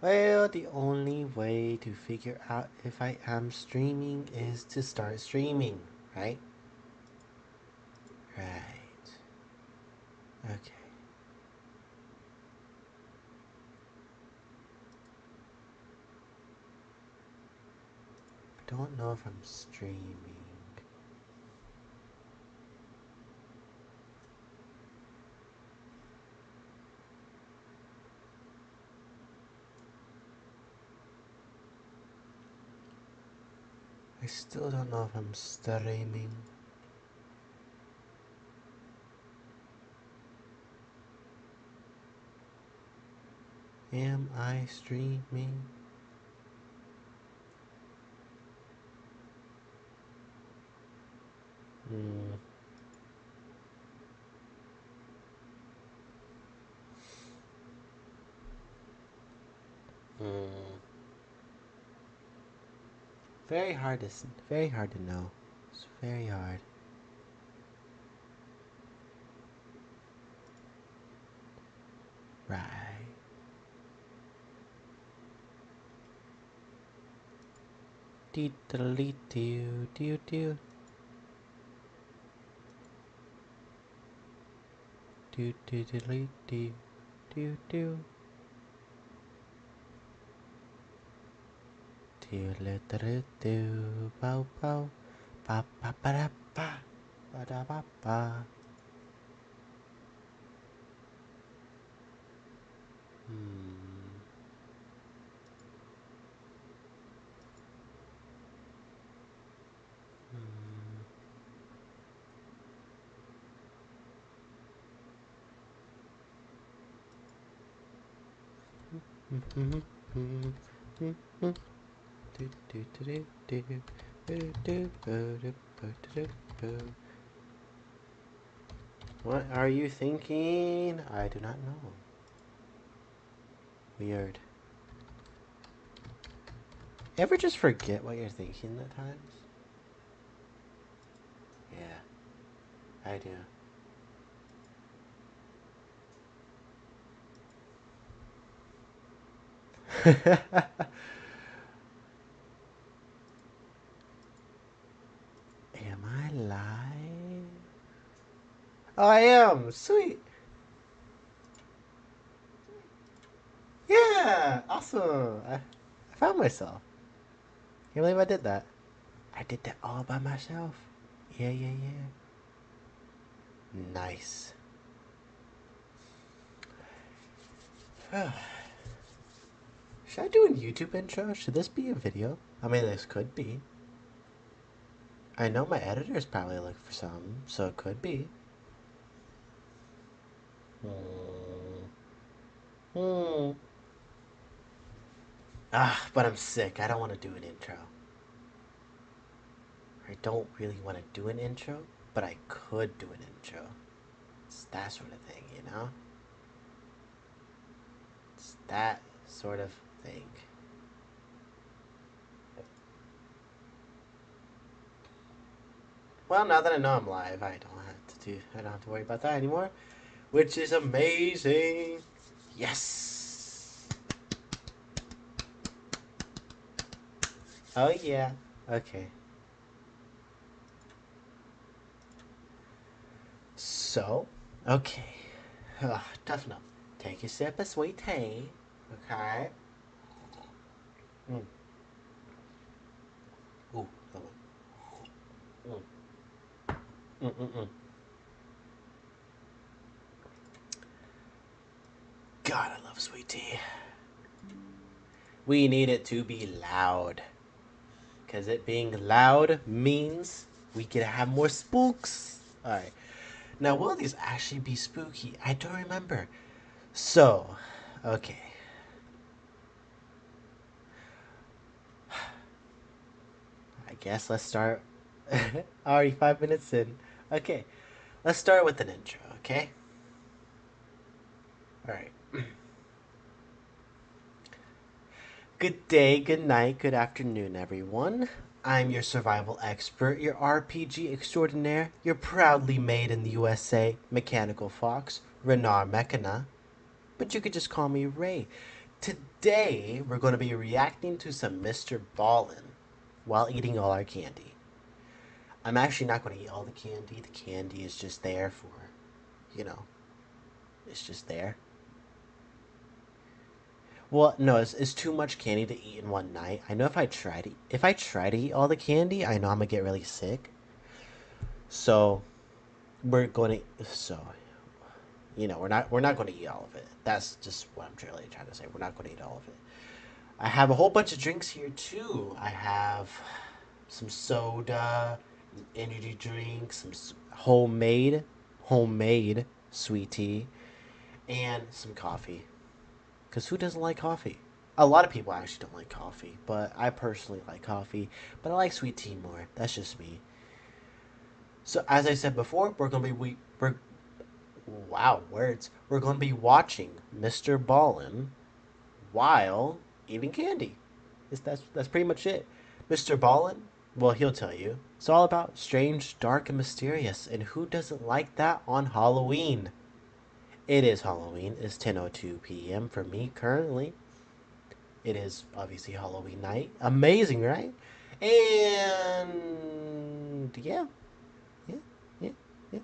Well, the only way to figure out if I am streaming is to start streaming, right? Right. Okay. I don't know if I'm streaming. I still don't know if I'm streaming. Am I streaming? Hmm. Hmm. Very hard to know. It's very hard. Right. Dee dee doo doo doo doo doo doo doo doo doo. Do bow bow ba ba ba da ba ba da ba ba. Hmm. Hmm. What are you thinking? I do not know. Weird. Ever just forget what you're thinking at times? Yeah, I do. Am I live? Oh, I am. Sweet. Yeah, awesome. I found myself. Can't believe I did that. I did that all by myself. Yeah, yeah, yeah. Nice. Should I do a YouTube intro? Should this be a video? I mean, this could be. I know my editors probably look for some, so it could be. Hmm. Hmm. Ah, but I'm sick. I don't want to do an intro. I don't really want to do an intro, but I could do an intro. It's that sort of thing, you know? It's that sort of thing. Well, now that I know I'm live, I don't have to worry about that anymore, which is amazing. Yes. Oh yeah. Okay. So, okay. Ugh, tough enough. Take a sip of sweet tea. Okay. Mm. Ooh, that one. Mm. Mm. God, I love sweet tea. We need it to be loud. Because it being loud means we can have more spooks. Alright. Now, will these actually be spooky? I don't remember. So, okay. I guess let's start. Already 5 minutes in. Okay. Let's start with an intro, okay? Alright. Good day, good night, good afternoon, everyone. I'm your survival expert, your RPG extraordinaire, your proudly made in the USA mechanical fox, Renar Mechana. But you could just call me Ray. Today, we're going to be reacting to some Mr. Ballin while eating all our candy. I'm actually not going to eat all the candy. The candy is just there for, you know, it's just there. Well, no, it's too much candy to eat in one night. I know if I try to eat all the candy, I know I'm gonna get really sick. So we're going to we're not going to eat all of it. That's just what I'm really trying to say. We're not going to eat all of it. I have a whole bunch of drinks here too. I have some soda, energy drinks, some homemade sweet tea, and some coffee. Because who doesn't like coffee? A lot of people actually don't like coffee, but I personally like coffee. But I like sweet tea more. That's just me. So as I said before, wow, words. We're gonna be watching Mr. Ballin while eating candy. That's pretty much it. Mr. Ballin, well, he'll tell you. It's all about strange, dark, and mysterious. And who doesn't like that on Halloween? It is Halloween. It's 10:02 p.m. for me currently. It is obviously Halloween night. Amazing, right? And yeah, yeah, yeah, yeah.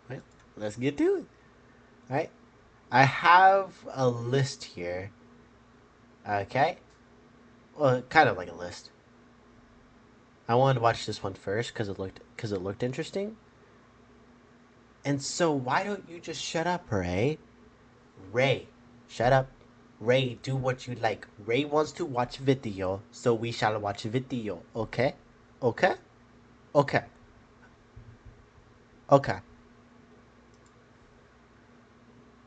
Well, let's get to it. All right. I have a list here. Okay. Well, kind of like a list. I wanted to watch this one first because it looked interesting. And so why don't you just shut up, Ray? Ray, shut up. Ray, do what you like. Ray wants to watch video, so we shall watch video. Okay? Okay? Okay. Okay.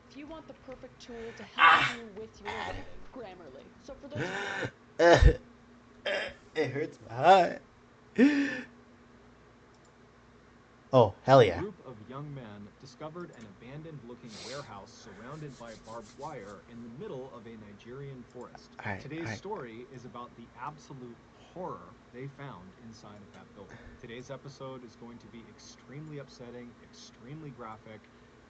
If you want the perfect tool to help you with your writing, Grammarly. So for those It hurts my heart. Oh, hell A yeah. group of young men discovered an abandoned-looking warehouse surrounded by barbed wire in the middle of a Nigerian forest. Today's story is about the absolute horror they found inside of that building. Today's episode is going to be extremely upsetting, extremely graphic.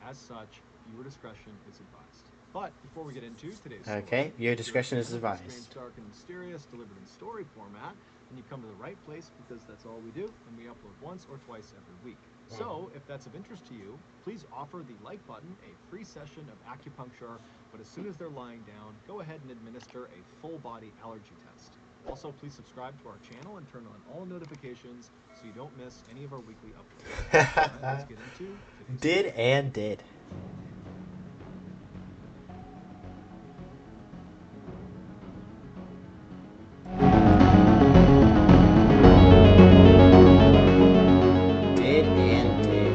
As such, viewer discretion is advised. But before we get into today's story, Okay, viewer discretion is strange, advised. dark, and mysterious delivered in story format, then you come to the right place because that's all we do, and we upload once or twice every week. So, if that's of interest to you, please offer the like button a free session of acupuncture, but as soon as they're lying down, go ahead and administer a full-body allergy test. Also, please subscribe to our channel and turn on all notifications so you don't miss any of our weekly uploads. All right, let's get into today's Did story. and did. Did and did.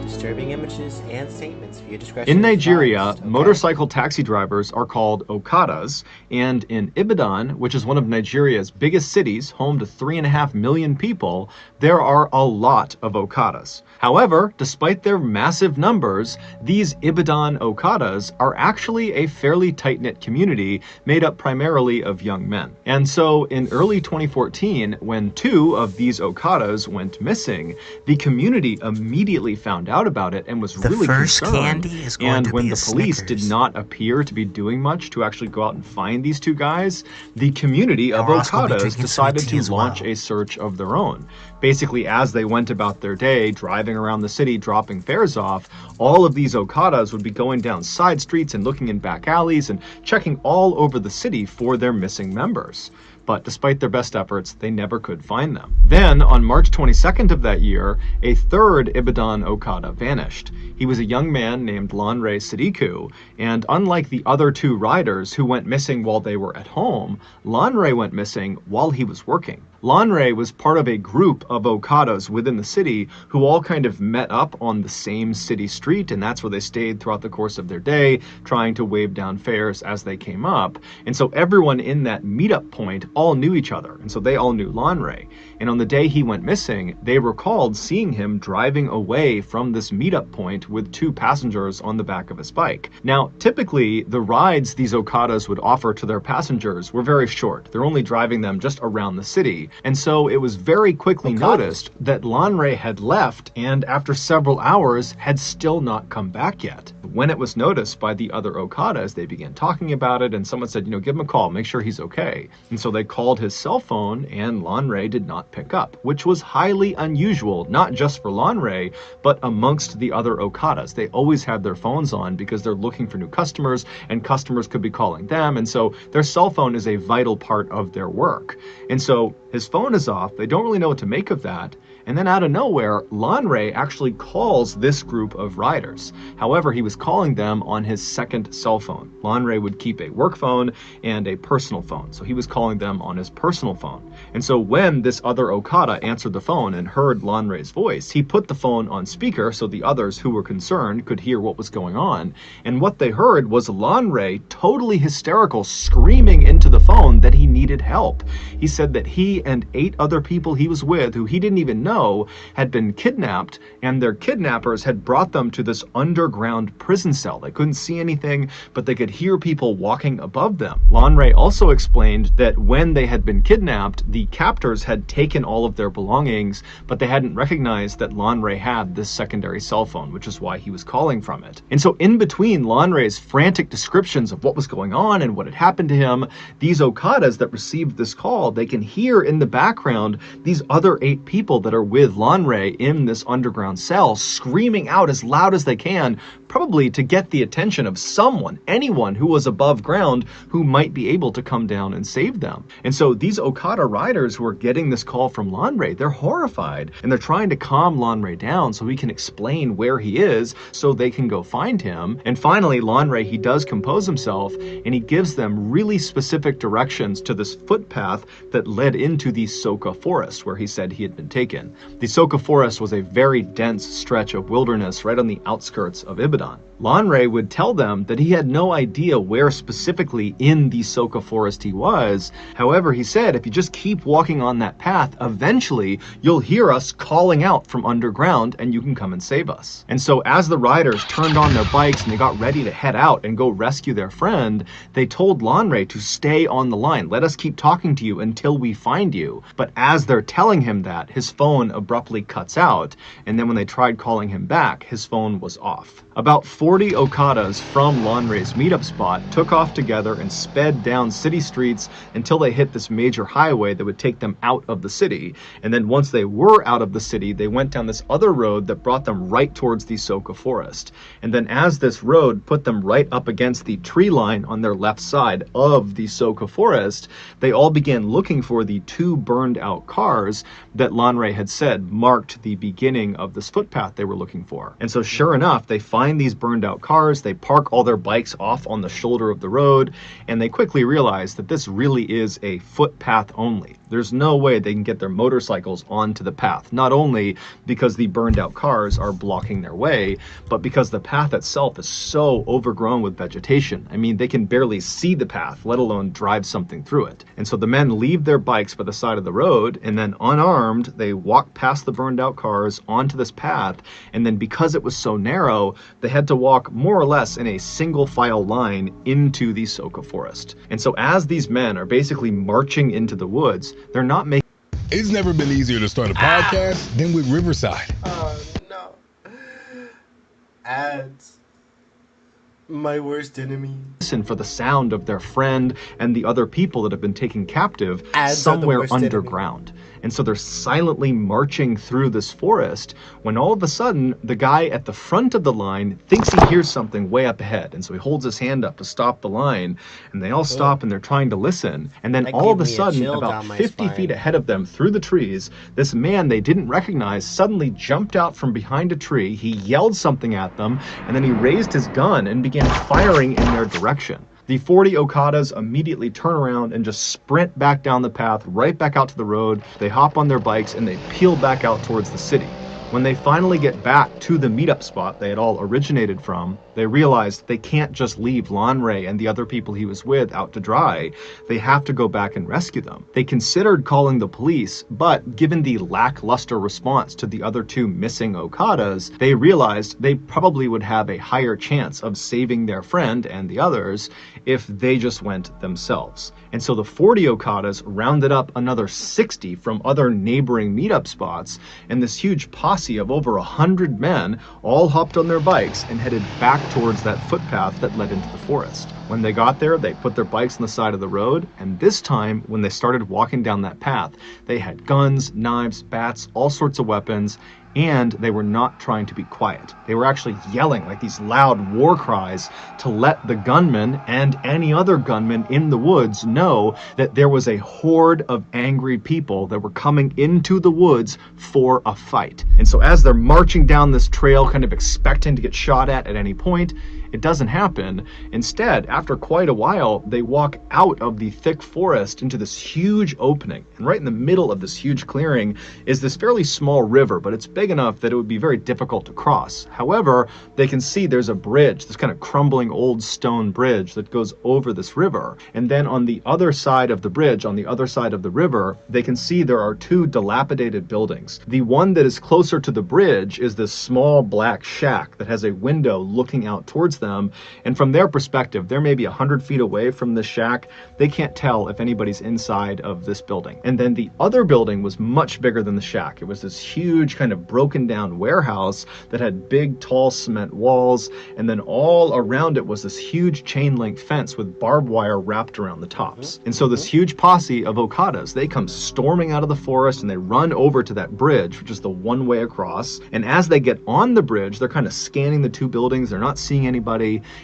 Disturbing images and statements. Viewer discretion In is Nigeria, advised. Okay. motorcycle taxi drivers are called Okadas, and in Ibadan, which is one of Nigeria's biggest cities, home to 3.5 million people, there are a lot of Okadas. However, despite their massive numbers, these Ibadan Okadas are actually a fairly tight-knit community made up primarily of young men. And so, in early 2014, when 2 of these Okadas went missing, the community immediately found out about it and was really concerned. And when the police did not appear to be doing much to actually go out and find these 2 guys, the community of Okadas decided to launch a search of their own. Basically, as they went about their day, driving around the city, dropping fares off, all of these Okadas would be going down side streets and looking in back alleys and checking all over the city for their missing members. But despite their best efforts, they never could find them. Then, on March 22nd of that year, a third Ibadan Okada vanished. He was a young man named Lanre Sidiku, and unlike the other 2 riders who went missing while they were at home, Lanre went missing while he was working. Lanre was part of a group of Okadas within the city who all kind of met up on the same city street, and that's where they stayed throughout the course of their day, trying to wave down fares as they came up. And so everyone in that meetup point all knew each other, and so they all knew Lanre. And on the day he went missing, they recalled seeing him driving away from this meetup point with 2 passengers on the back of his bike. Now, typically, the rides these Okadas would offer to their passengers were very short. They're only driving them just around the city. city. And so it was very quickly noticed that Lanre had left and after several hours had still not come back yet. When it was noticed by the other Okadas, they began talking about it and someone said, give him a call, make sure he's okay. And so they called his cell phone and Lanre did not pick up, which was highly unusual, not just for Lanre, but amongst the other Okadas. They always had their phones on because they're looking for new customers and customers could be calling them. And so their cell phone is a vital part of their work. And so his phone is off. They don't really know what to make of that. And then out of nowhere, Lanre actually calls this group of riders. However, he was calling them on his second cell phone. Lanre would keep a work phone and a personal phone. So he was calling them on his personal phone. And so when this other Okada answered the phone and heard Lanre's voice, he put the phone on speaker so the others who were concerned could hear what was going on. And what they heard was Lanre, totally hysterical, screaming into the phone that he needed help. He said that he and 8 other people he was with, who he didn't even know, had been kidnapped, and their kidnappers had brought them to this underground prison cell. They couldn't see anything, but they could hear people walking above them. Lanre also explained that when they had been kidnapped, the captors had taken all of their belongings, but they hadn't recognized that Lanre had this secondary cell phone, which is why he was calling from it. And so in between Lanre's frantic descriptions of what was going on and what had happened to him, these Okadas that received this call, they can hear in the background these other 8 people that are with Lanre in this underground cell screaming out as loud as they can, probably to get the attention of someone, anyone who was above ground who might be able to come down and save them. And so these Okada riders who are getting this call from Lanre, they're horrified and they're trying to calm Lanre down so he can explain where he is so they can go find him. And finally, Lanre, he does compose himself and he gives them really specific directions to this footpath that led into the Soka forest where he said he had been taken. The Soka forest was a very dense stretch of wilderness right on the outskirts of Ibadan. Lanre would tell them that he had no idea where specifically in the Soka forest he was. However, he said, if you just keep walking on that path, eventually you'll hear us calling out from underground and you can come and save us. And so as the riders turned on their bikes and they got ready to head out and go rescue their friend, they told Lanre to stay on the line. Let us keep talking to you until we find you. But as they're telling him that, his phone abruptly cuts out. And then when they tried calling him back, his phone was off. About 40 Okadas from Lanre's meetup spot took off together and sped down city streets until they hit this major highway that would take them out of the city. And then once they were out of the city, they went down this other road that brought them right towards the Soka forest. And then as this road put them right up against the tree line on their left side of the Soka forest, they all began looking for the 2 burned out cars that Lanre had said marked the beginning of this footpath they were looking for. And so sure enough, they find these burned out cars, they park all their bikes off on the shoulder of the road, and they quickly realize that this really is a footpath only. There's no way they can get their motorcycles onto the path, not only because the burned out cars are blocking their way, but because the path itself is so overgrown with vegetation. I mean, they can barely see the path, let alone drive something through it. And so the men leave their bikes by the side of the road, and then unarmed, they walk past the burned out cars onto this path, and then because it was so narrow, they had to walk more or less in a single file line into the Soka forest. And so as these men are basically marching into the woods, they're not making... It's never been easier to start a podcast than with Riverside. Oh no. Ads. My worst enemy. Listen for the sound of their friend and the other people that have been taken captive Ads somewhere underground. And so they're silently marching through this forest when all of a sudden the guy at the front of the line thinks he hears something way up ahead. And so he holds his hand up to stop the line, and they all stop and they're trying to listen. And then all of a sudden, about 50 feet ahead of them through the trees, this man they didn't recognize suddenly jumped out from behind a tree. He yelled something at them, and then he raised his gun and began firing in their direction. The 40 Okadas immediately turn around and just sprint back down the path, right back out to the road. They hop on their bikes and they peel back out towards the city. When they finally get back to the meetup spot they had all originated from, they realized they can't just leave Lanre and the other people he was with out to dry. They have to go back and rescue them. They considered calling the police, but given the lackluster response to the other 2 missing Okadas, they realized they probably would have a higher chance of saving their friend and the others if they just went themselves. And so the 40 Okadas rounded up another 60 from other neighboring meetup spots, and this huge posse of over 100 men all hopped on their bikes and headed back towards that footpath that led into the forest. When they got there, they put their bikes on the side of the road, and this time, when they started walking down that path, they had guns, knives, bats, all sorts of weapons, and they were not trying to be quiet. They were actually yelling like these loud war cries to let the gunmen and any other gunmen in the woods know that there was a horde of angry people that were coming into the woods for a fight. And so as they're marching down this trail, kind of expecting to get shot at any point, it doesn't happen. Instead, after quite a while, they walk out of the thick forest into this huge opening. And right in the middle of this huge clearing is this fairly small river, but it's big enough that it would be very difficult to cross. However, they can see there's a bridge, this kind of crumbling old stone bridge that goes over this river. And then on the other side of the bridge, on the other side of the river, they can see there are two dilapidated buildings. The one that is closer to the bridge is this small black shack that has a window looking out towards them, and from their perspective, they're maybe 100 feet away from the shack. They can't tell if anybody's inside of this building. And then the other building was much bigger than the shack. It was this huge kind of broken down warehouse that had big tall cement walls, and then all around it was this huge chain link fence with barbed wire wrapped around the tops. And so this huge posse of Okadas, they come storming out of the forest and they run over to that bridge, which is the one way across. And as they get on the bridge, they're kind of scanning the two buildings. They're not seeing anybody.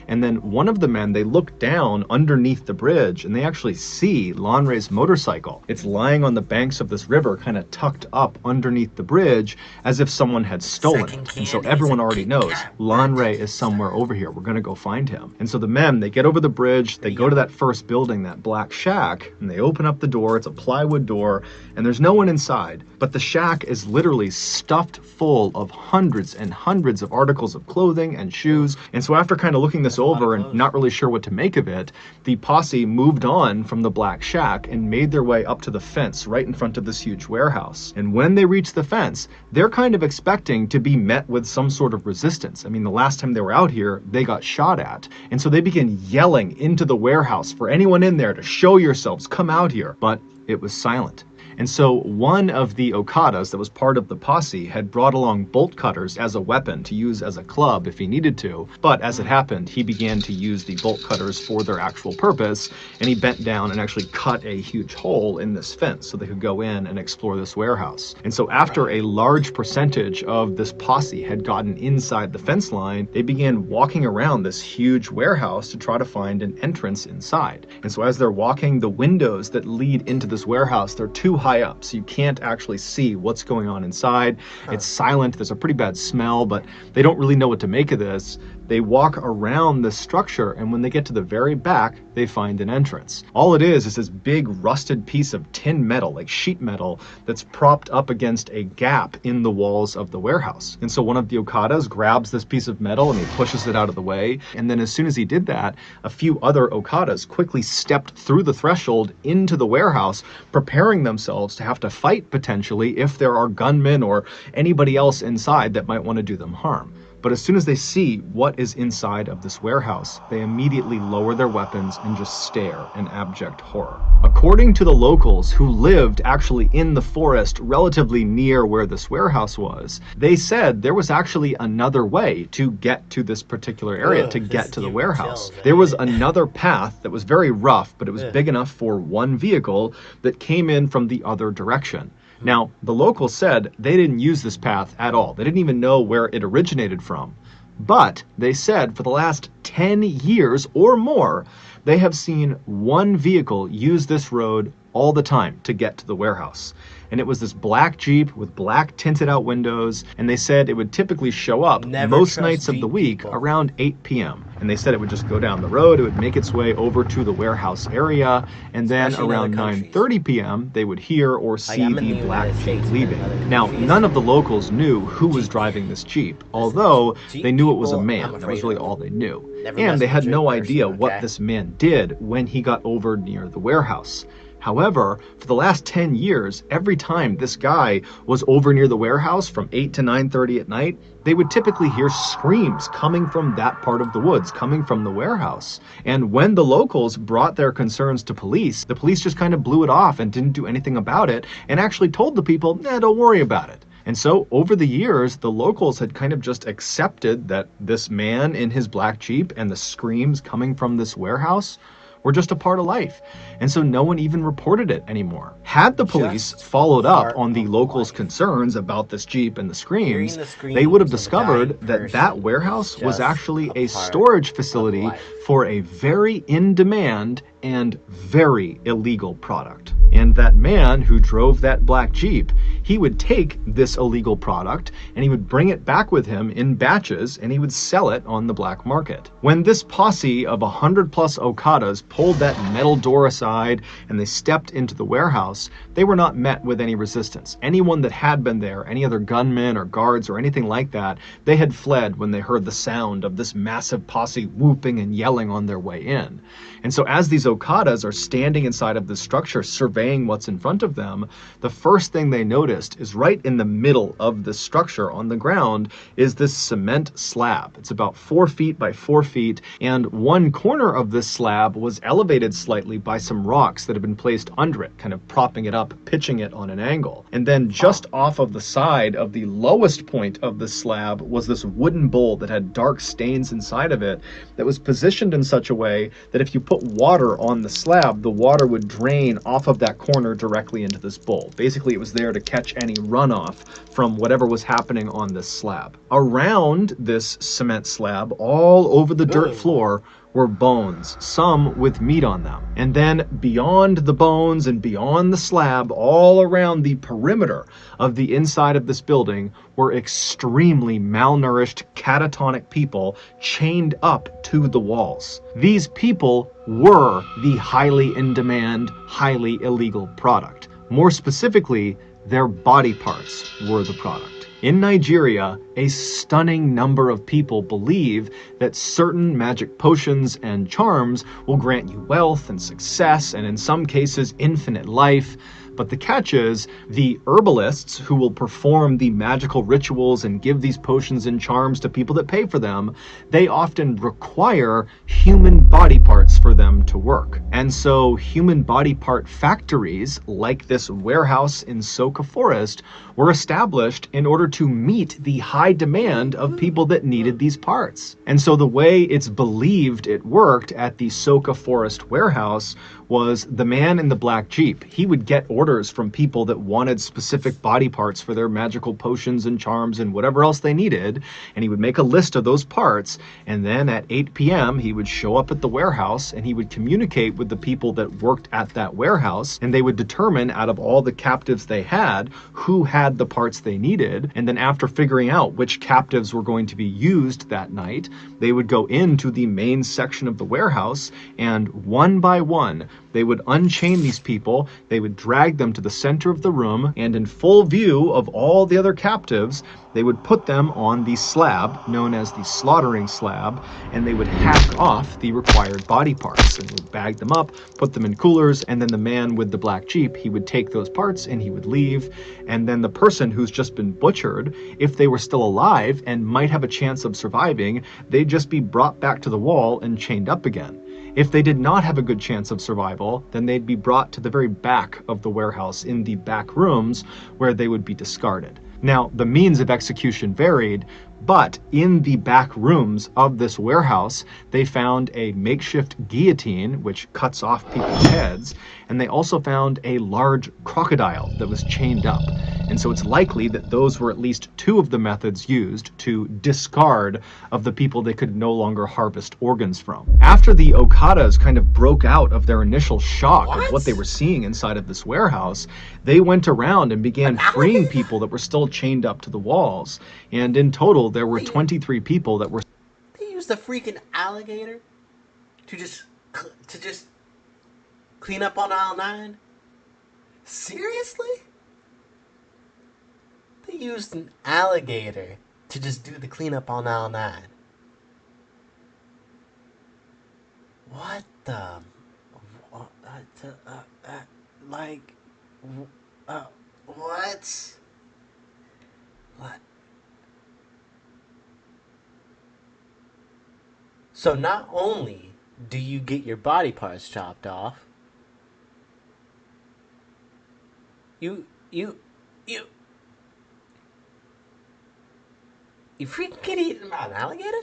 And then one of the men, they look down underneath the bridge and they actually see Lanre's motorcycle. It's lying on the banks of this river, kind of tucked up underneath the bridge as if someone had stolen it. And so everyone already knows Lanre is somewhere over here. We're going to go find him. And so the men, they get over the bridge, they go to that first building, that black shack, and they open up the door. It's a plywood door and there's no one inside. But the shack is literally stuffed full of hundreds and hundreds of articles of clothing and shoes. And so after kind of looking this over and not really sure what to make of it, the posse moved on from the black shack and made their way up to the fence right in front of this huge warehouse. And when they reach the fence, they're kind of expecting to be met with some sort of resistance. I mean, the last time they were out here, they got shot at. And so they begin yelling into the warehouse for anyone in there to show yourselves, come out here. But it was silent. And so one of the Okadas that was part of the posse had brought along bolt cutters as a weapon to use as a club if he needed to. But as it happened, he began to use the bolt cutters for their actual purpose, and he bent down and actually cut a huge hole in this fence so they could go in and explore this warehouse. And so after a large percentage of this posse had gotten inside the fence line, they began walking around this huge warehouse to try to find an entrance inside. And so as they're walking, the windows that lead into this warehouse, they're too high up, so you can't actually see what's going on inside. It's silent. There's a pretty bad smell, but they don't really know what to make of this. They walk around this structure, and when they get to the very back, they find an entrance. All it is this big rusted piece of tin metal, like sheet metal, that's propped up against a gap in the walls of the warehouse. And so one of the Okadas grabs this piece of metal and he pushes it out of the way. And then as soon as he did that, a few other Okadas quickly stepped through the threshold into the warehouse, preparing themselves to have to fight potentially if there are gunmen or anybody else inside that might want to do them harm. But as soon as they see what is inside of this warehouse, they immediately lower their weapons and just stare in abject horror. According to the locals who lived actually in the forest relatively near where this warehouse was, they said there was actually another way to get to this particular area, to get to the warehouse. There was another path that was very rough, but it was big enough for one vehicle that came in from the other direction. Now, the locals said they didn't use this path at all. They didn't even know where it originated from. But they said for the last 10 years or more, they have seen one vehicle use this road all the time to get to the warehouse. And it was this black Jeep with black tinted out windows, and they said it would typically show up most nights of the week around 8 p.m. And they said it would just go down the road, it would make its way over to the warehouse area, and then around 9:30 p.m. they would hear or see the black Jeep leaving. Now, none of the locals knew who was driving this Jeep, although they knew it was a man. That was really all they knew. And they had no idea what this man did when he got over near the warehouse. However, for the last 10 years, every time this guy was over near the warehouse from 8 to 9:30 at night, they would typically hear screams coming from that part of the woods, coming from the warehouse. And when the locals brought their concerns to police, the police just kind of blew it off and didn't do anything about it, and actually told the people, nah, don't worry about it. And so over the years, the locals had kind of just accepted that this man in his black Jeep and the screams coming from this warehouse were just a part of life. And so no one even reported it anymore. Had the police Just followed up part on the of locals' life. concerns about this Jeep and the Hearing screams, the they would have screams of a dying discovered that that person warehouse is was just actually a a part storage of facility life. for a very in-demand and very illegal product. And that man who drove that black Jeep, he would take this illegal product and he would bring it back with him in batches and he would sell it on the black market. When this posse of 100 plus Okadas pulled that metal door aside and they stepped into the warehouse, they were not met with any resistance. Anyone that had been there, any other gunmen or guards or anything like that, they had fled when they heard the sound of this massive posse whooping and yelling on their way in. And so as these Okadas are standing inside of the structure surveying what's in front of them, the first thing they noticed is right in the middle of the structure on the ground is this cement slab. It's about 4 feet by 4 feet, and one corner of this slab was elevated slightly by some rocks that had been placed under it, kind of propping it up, pitching it on an angle. And then just off of the side of the lowest point of the slab was this wooden bowl that had dark stains inside of it that was positioned in such a way that if you put water on the slab, the water would drain off of that corner directly into this bowl. Basically, it was there to catch any runoff from whatever was happening on this slab. Around this cement slab, all over the dirt floor, were bones, some with meat on them. And then beyond the bones and beyond the slab, all around the perimeter of the inside of this building were extremely malnourished, catatonic people chained up to the walls. These people were the highly in-demand, highly illegal product. More specifically, their body parts were the product. In Nigeria, a stunning number of people believe that certain magic potions and charms will grant you wealth and success, and in some cases, infinite life. But the catch is, the herbalists who will perform the magical rituals and give these potions and charms to people that pay for them, they often require human body parts for them to work. And so human body part factories, like this warehouse in Soka Forest, were established in order to meet the high demand of people that needed these parts. And so the way it's believed it worked at the Soka Forest warehouse was the man in the black Jeep. He would get orders from people that wanted specific body parts for their magical potions and charms and whatever else they needed, and he would make a list of those parts, and then at 8 p.m. he would show up at the warehouse and he would communicate with the people that worked at that warehouse, and they would determine out of all the captives they had who had the parts they needed. And then after figuring out which captives were going to be used that night, they would go into the main section of the warehouse, and one by one they would unchain these people, they would drag them to the center of the room, and in full view of all the other captives, they would put them on the slab, known as the slaughtering slab, and they would hack off the required body parts, and would bag them up, put them in coolers, and then the man with the black Jeep, he would take those parts and he would leave, and then the person who's just been butchered, if they were still alive and might have a chance of surviving, they'd just be brought back to the wall and chained up again. If they did not have a good chance of survival, then they'd be brought to the very back of the warehouse in the back rooms where they would be discarded. Now, the means of execution varied, but in the back rooms of this warehouse, they found a makeshift guillotine, which cuts off people's heads, and they also found a large crocodile that was chained up. And so it's likely that those were at least two of the methods used to discard of the people they could no longer harvest organs from. After the Okadas kind of broke out of their initial shock of what they were seeing inside of this warehouse, they went around and began freeing people that were still chained up to the walls. And in total, there were 23 people that were... They used a freaking alligator to just clean up on aisle 9? Seriously? They used an alligator to just do the cleanup on aisle 9. What the... Like, w- uh, what? What? So not only do you get your body parts chopped off, you you you you freaking get eaten by an alligator?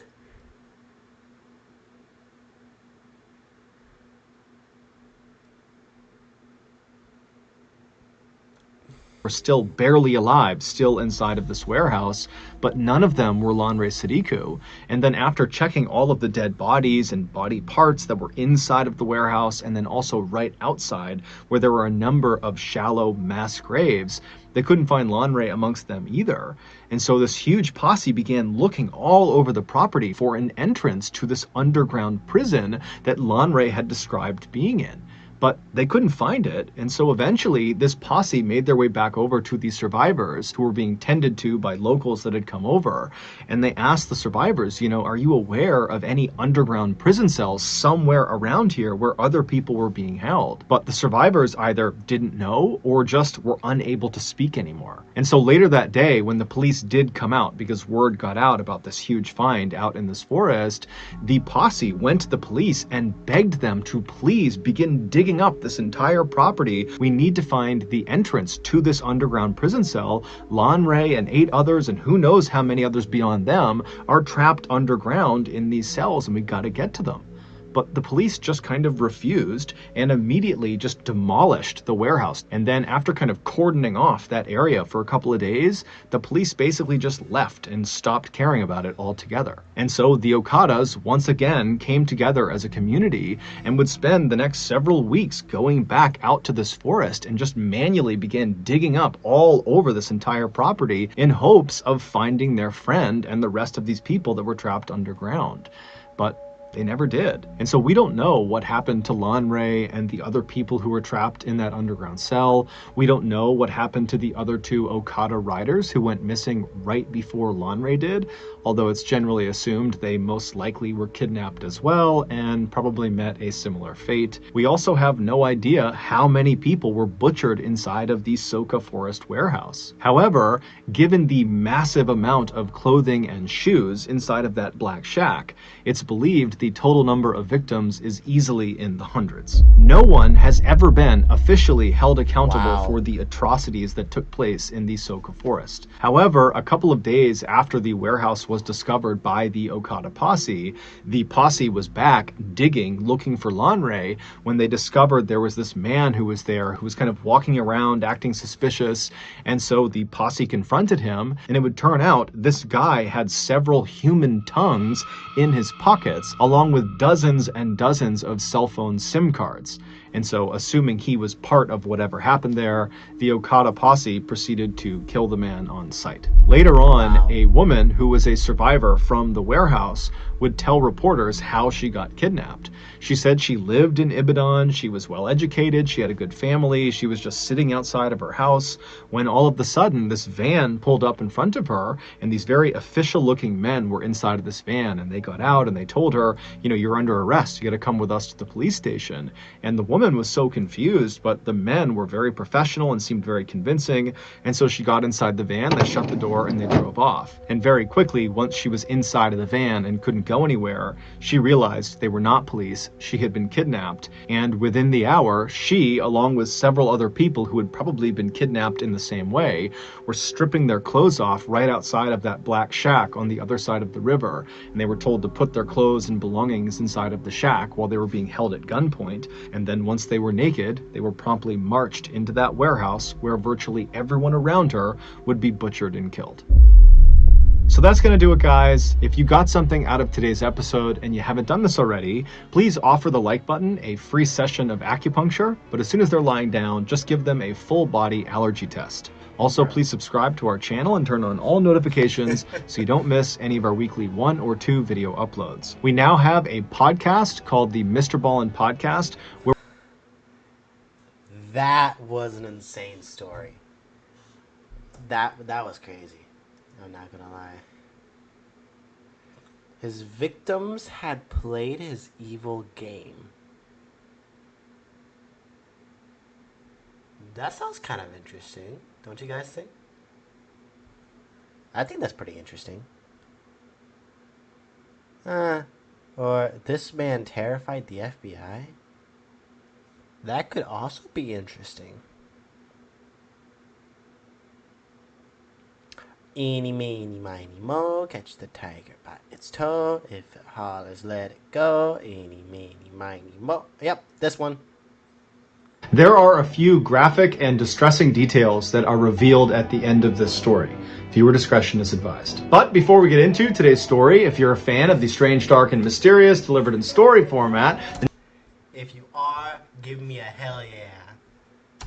Were still barely alive, still inside of this warehouse, but none of them were Lanre Sadiku. And then after checking all of the dead bodies and body parts that were inside of the warehouse, and then also right outside, where there were a number of shallow mass graves, they couldn't find Lanre amongst them either. And so this huge posse began looking all over the property for an entrance to this underground prison that Lanre had described being in. But they couldn't find it, and so eventually this posse made their way back over to the survivors who were being tended to by locals that had come over, and they asked the survivors, are you aware of any underground prison cells somewhere around here where other people were being held? But the survivors either didn't know or just were unable to speak anymore. And so later that day, when the police did come out, because word got out about this huge find out in this forest, the posse went to the police and begged them to please begin digging up this entire property. We need to find the entrance to this underground prison cell. Lanre and 8 others, and who knows how many others beyond them, are trapped underground in these cells, and we gotta get to them. But the police just kind of refused and immediately just demolished the warehouse. And then after kind of cordoning off that area for a couple of days, the police basically just left and stopped caring about it altogether. And so the Okadas once again came together as a community and would spend the next several weeks going back out to this forest and just manually begin digging up all over this entire property in hopes of finding their friend and the rest of these people that were trapped underground. But they never did. And so we don't know what happened to Lanre and the other people who were trapped in that underground cell. We don't know what happened to the other 2 Okada riders who went missing right before Lanre did, although it's generally assumed they most likely were kidnapped as well and probably met a similar fate. We also have no idea how many people were butchered inside of the Soka Forest warehouse. However, given the massive amount of clothing and shoes inside of that black shack, it's believed the total number of victims is easily in the hundreds. No one has ever been officially held accountable for the atrocities that took place in the Soka Forest. However, a couple of days after the warehouse was discovered by the Okada posse, the posse was back digging, looking for Lanre, when they discovered there was this man who was there who was kind of walking around acting suspicious, and so the posse confronted him, and it would turn out this guy had several human tongues in his pockets, along with dozens and dozens of cell phone SIM cards. And so, assuming he was part of whatever happened there, the Okada posse proceeded to kill the man on sight. Later on, a woman who was a survivor from the warehouse would tell reporters how she got kidnapped. She said she lived in Ibadan, she was well educated, she had a good family, she was just sitting outside of her house when all of a sudden this van pulled up in front of her, and these very official looking men were inside of this van, and they got out and they told her, you're under arrest, you gotta come with us to the police station. And the woman was so confused, but the men were very professional and seemed very convincing, and so she got inside the van, they shut the door, and they drove off. And very quickly, once she was inside of the van and couldn't go anywhere, she realized they were not police, she had been kidnapped, and within the hour, she, along with several other people who had probably been kidnapped in the same way, were stripping their clothes off right outside of that black shack on the other side of the river, and they were told to put their clothes and belongings inside of the shack while they were being held at gunpoint, and then once they were naked, they were promptly marched into that warehouse where virtually everyone around her would be butchered and killed. So that's going to do it, guys. If you got something out of today's episode and you haven't done this already, please offer the like button a free session of acupuncture, but as soon as they're lying down, just give them a full body allergy test. Also, please subscribe to our channel and turn on all notifications so you don't miss any of our weekly 1 or 2 video uploads. We now have a podcast called the Mr. Ballin Podcast, where That was an insane story. That was crazy. I'm not gonna lie. His victims had played his evil game. That sounds kind of interesting. Don't you guys think? I think that's pretty interesting. Or this man terrified the FBI? That could also be interesting. Eeny, meeny, miny, mo, catch the tiger by its toe. If it hollers, let it go. Eeny, meeny, miny, mo. Yep, this one. There are a few graphic and distressing details that are revealed at the end of this story. Viewer discretion is advised. But before we get into today's story, if you're a fan of the strange, dark, and mysterious delivered in story format, then If you are, give me a hell yeah.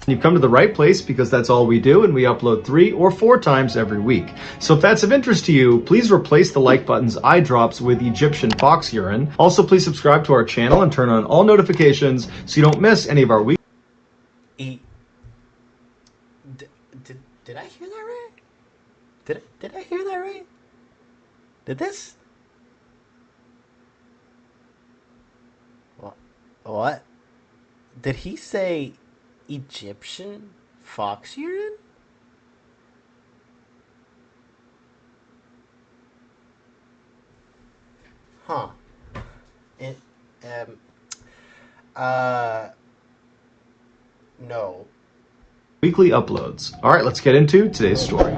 you've come to the right place, because that's all we do, and we upload 3 or 4 times every week. So if that's of interest to you, please replace the like button's eye drops with Egyptian fox urine. Also, please subscribe to our channel and turn on all notifications so you don't miss any of our weekly. Did I hear that right? Did I hear that right? Did this? What? Did he say Egyptian fox urine? Huh. It, no. Weekly uploads. All right, let's get into today's story.